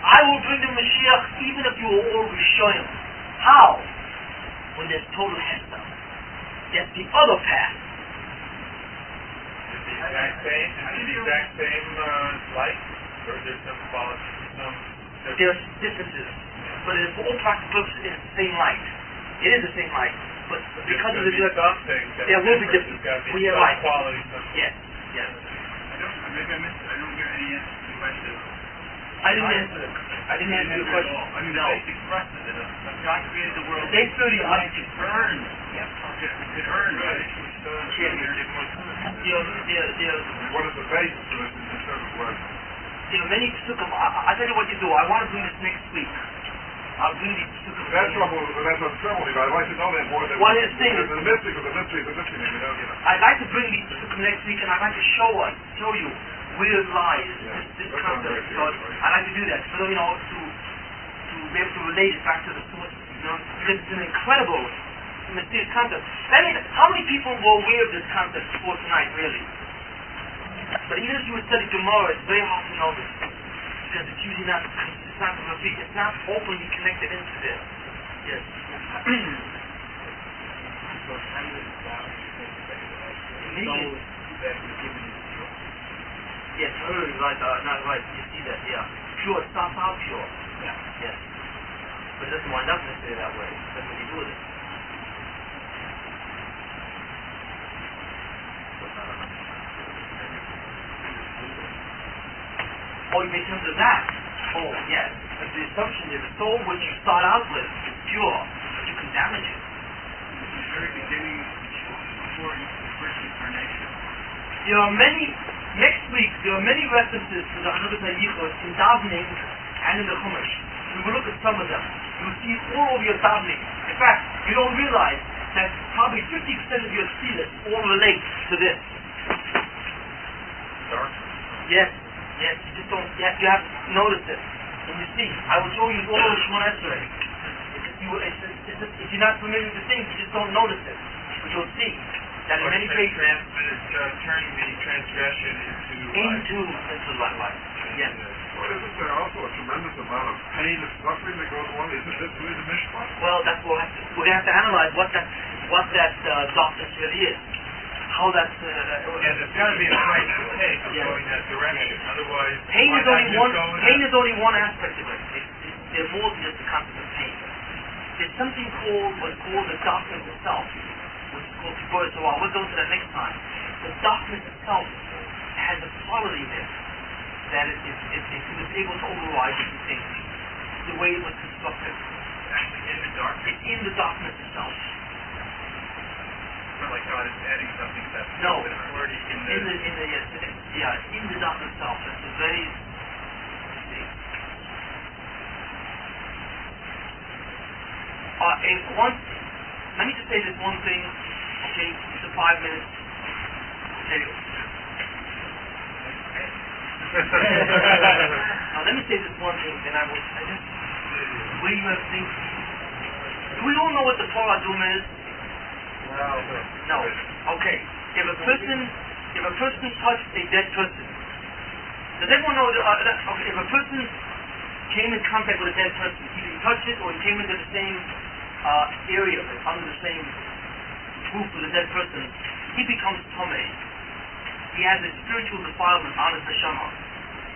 I will bring the Mashiach even if you are all Rishoyim. How? When there's total hester. That's the other path. Is the exact same light? Or is there some quality? There's differences. But for all practical purposes, it's the same light. It is the same light. But because of the there will be differences. We are right. Quality. Yes. Yes. Maybe I missed it. I don't get any answer to the question. I didn't answer it. I didn't answer your question. I mean, No. the basic thrust of it. God created the world. They study light to earn. Yep. To earn, right? What is the basis of this in terms of what? There are many psukim. I'll tell you what you do. I want to bring this next week. I'll bring these psukim. That's what's troubling me. I'd like to know that more than What is the thing? The mystic of the mystery is the mystery, you know. I'd like to bring these psukim next week, and I'd like to show you where it lies, this concept. So I'd like to do that. So, you know, to be able to relate it back to the source. You know, because it's an incredible mysterious concept. How many people were aware of this concept before tonight, really? But even if you would study tomorrow, it's very hard to know this. Because it's usually not, it's not openly connected into this. Yes. Yes, right, not right. You see that, yeah. Pure, it starts out pure. Yeah. Yes. But it doesn't wind up necessarily that way. That's what you do with it. Oh, you may come to that. Oh, yes. But the assumption is the soul which you start out with is pure, but you can damage it. At the very beginning, before the first incarnation. There are many, next week, there are many references to the Hashkafa in davening and in the Chumash. We will look at some of them. You will see all of your davening. In fact, you don't realize that probably 50% of your tefillah all relate to this. Dark. Yes, you just don't, you have to notice it. And you see, I will show you all the Shemona Esrei. If you're not familiar with the things, you just don't notice it. But you'll see that in many cases, turning the transgression into life. Yes. Well, isn't there also a tremendous amount of pain and suffering that goes along? Isn't this really the mishpat? Well, that's what we're going to have to analyze what that darkness really is. How that's... there's got to be a price to pay for going that direction. Otherwise, pain is only one aspect of it. There's more than just the concept of pain. There's something what's called the darkness itself, which is called Tiburis. So we'll go into that next time. The darkness itself has a quality in it that it was able to override different things. The way it was constructed. Actually in the dark? It's in the darkness itself. Not like God is adding something that's already in the... in the darkness itself. It's a very... let me just say this one thing, okay, it's a 5 minutes, okay. Now let me say this one thing, then where you have things, do we all know what the Torah Doom is? No. Okay. If a person touched a dead person, does everyone know okay, if a person came in contact with a dead person, either he touched it or he came into the same area, under the same roof with a dead person, he becomes Tomei. He has a spiritual defilement on his neshama.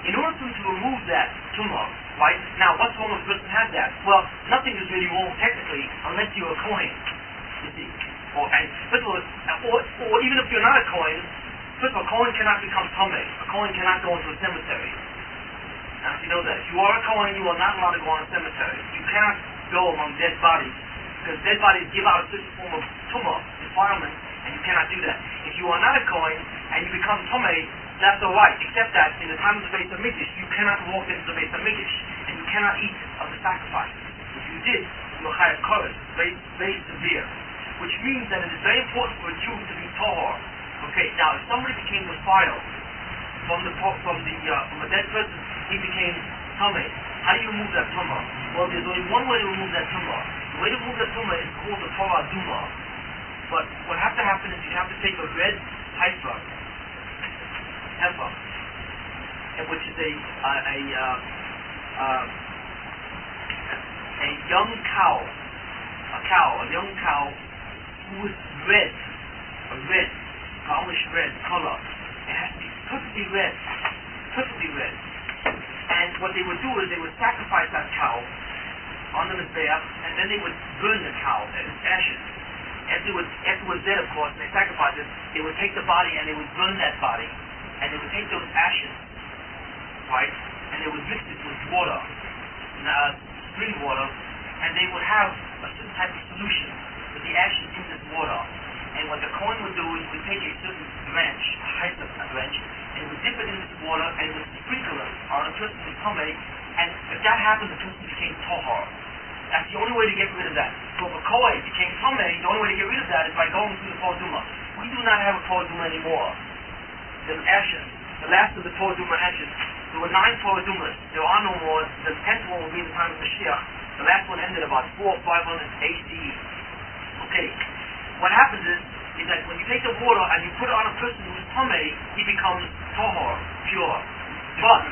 In order for him to remove that tumah, right? Now, what's wrong if a person has that? Well, nothing is really wrong technically, unless you're a Kohen. You see, or even if you're not a Kohen, first of all, a Kohen cannot become Tomei. A Kohen cannot go into a cemetery. Now, if you know that, if you are a Kohen, you are not allowed to go on a cemetery. You cannot go among dead bodies, because dead bodies give out a certain form of tumah, defilement, and you cannot do that. If you are not a Kohen and you become Tomei, that's alright, except that in the time of the Beis HaMikdash, you cannot walk into the Beis HaMikdash, and you cannot eat of the sacrifice. If you did, you will have courage, very severe. Which means that it is very important for a Jew to be tahor. Okay, now if somebody became defiled from a dead person, he became Tomei. How do you remove that tumah? Well, there's only one way to remove that tumah. The way to remove that tumah is called the Torah Duma. But what has to happen is you have to take a red haifa, heifer, which is a young cow, a young cow who is red, brownish red color. It has to be perfectly red. And what they would do is they would sacrifice that cow on the Mizbeach, and then they would burn the cow at its ashes. After it was dead, of course, and they sacrificed it, they would take the body and they would burn that body, and they would take those ashes, right, and they would mix it with water, spring water, and they would have a certain type of solution with the ashes in this water. And what the Kohen would do is he would take a certain branch, a Hashkafa branch, and he would dip it in this water and he would sprinkle it on a person who's Tomei, and if that happened, the person became Tohar. That's the only way to get rid of that. So if a Kohen became Tomei, the only way to get rid of that is by going through the Torah Duma. We do not have a Torah Duma anymore. The ashes, the last of the Torah Duma ashes, there were 9 Torah Dumas. There are no more. The 10th one will be in the time of Mashiach. The last one ended about 400 or 500 ACE. Okay. What happens is that when you take the water and you put it on a person who is Tomei, he becomes Tohor, pure. But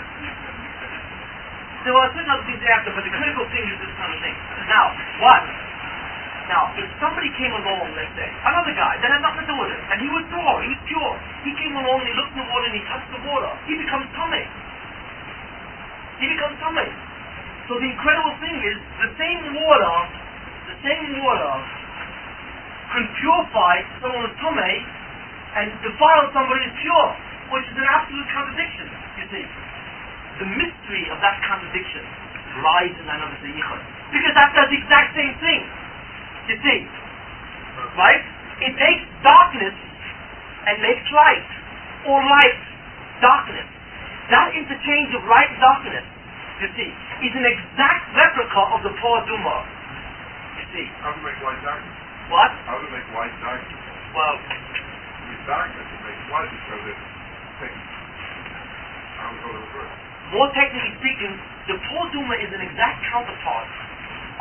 there are certain other things after, but the critical thing is this kind of thing. Now, what? Now, if somebody came along, let's say, another guy that had nothing to do with it, and he was Tohor, he was pure, he came along and he looked in the water and he touched the water, he becomes Tomei. So the incredible thing is, the same water can purify someone who's Tomei and defile somebody who's pure, which is an absolute contradiction, you see. The mystery of that contradiction lies in that of the Yichud. Because that does the exact same thing, you see. Right? It takes darkness and makes light, or light, darkness. That interchange of light and darkness, you see, is an exact replica of the Torah Duma, you see. How to make light darkness? What? How to make light darkness? Well, with darkness it makes light because it takes. How to go to reverse? More technically speaking, the Torah Duma is an exact counterpart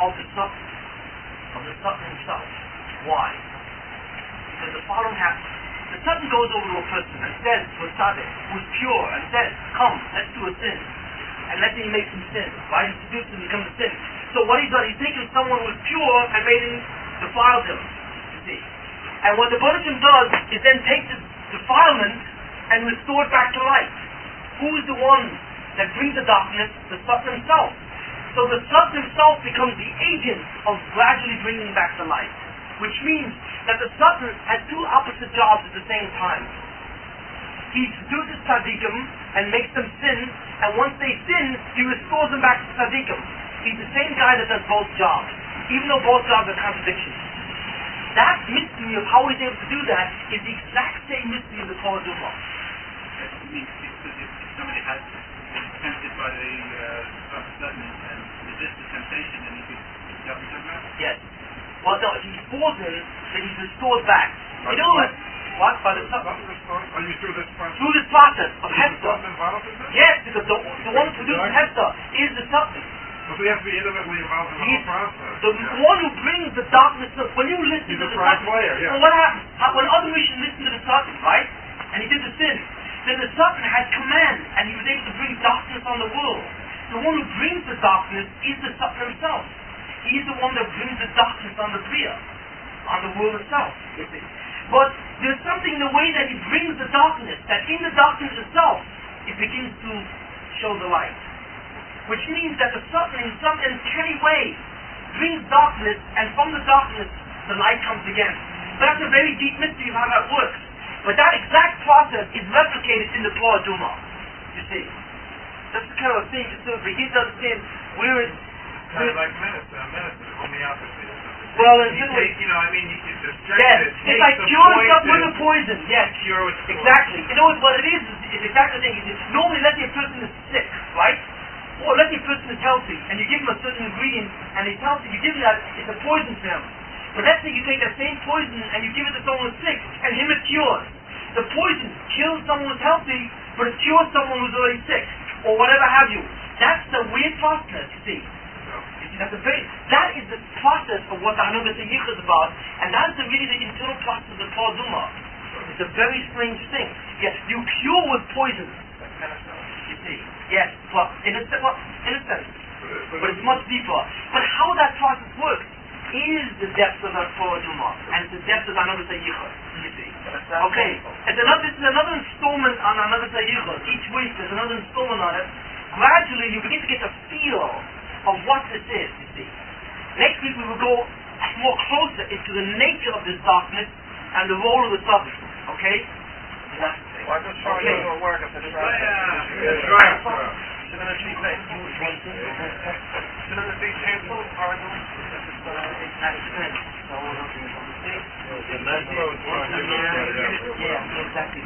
of the Satan himself. Why? Because the following happens. The Satan goes over to a person and says to a tzaddik who's pure and says, "Come, let's do a sin." And let's say he makes some sin, right? He seduces him to become a sin. So what he's done, he's taken someone who's pure and made him defiled him, you see. And what the Buddhism does is then take this defilement and restore it back to light. Who is the one that brings the darkness? The Satan himself. So the Satan himself becomes the agent of gradually bringing back the light. Which means that the Satan has 2 opposite jobs at the same time. He seduces tzaddikim and makes them sin, and once they sin, he restores them back to tzaddikim. He's the same guy that does both jobs, even though both jobs are contradictions. That mystery of how he's able to do that is the exact same mystery of the Torah Duma. That means because if somebody has been tempted by the Satan and resist the temptation, then he could jump into that? Yes. Well, no, if he falls in, then he's restored back. By In other words, what? By the Satan. Are you through this process? Through this process of Is Hester. the Satan involved in this? Yes, because the one who produces Hester is the Satan. So he has to be intimately involved in the He's whole process. the one who brings the darkness up. When you listen He's to a the prime Satan, player, yeah. well, what happens? When other Rishon listened to the Satan, right? And he did the sin, then the Satan had command, and he was able to bring darkness on the world. The one who brings the darkness is the Satan himself. He is the one that brings the darkness on the Bria, on the world itself, you see. But there's something in the way that he brings the darkness, that in the darkness itself, it begins to show the light. Which means that the Satan in some uncanny way brings darkness, and from the darkness, the light comes again. But that's a very deep mystery of how that works. But that exact process is replicated in the Torah Duma, you see. That's the kind of thing to begin to understand where it's... Kind of like medicine, homeopathy. Well, in you some way... take, you can distract Yes, it. it's like curing stuff with a poison, yes. Cure with poison. Exactly. You know what it is exactly the thing. Normally, let's say a person is sick, right? Or let's say a person is healthy, and you give him a certain ingredient, and he's healthy, you give him that, it's a poison to him. But let's say you take that same poison, and you give it to someone who's sick, and him it cures. The poison kills someone who's healthy, but it cures someone who's already sick, or whatever have you. That's the weird process, you see. That is the process of what the Hashkafa is about, and that is really the internal process of the Torah Duma. You It's a very strange thing. Yes, you cure with poison. You see. Yes, but in a sense, but it's much deeper. But how that process works is the depth of that Torah Duma, and it's the depth of another Yichud. You see. Okay. This is another installment on another Yichud. Each week there's another installment on it. Gradually you begin to get a feel of what this is. You see. Next week we will go more closer into the nature of this darkness and the role of the tzaddik. Okay? Why does Shara not work if it's Shouldn't it be painful or Yeah, exactly.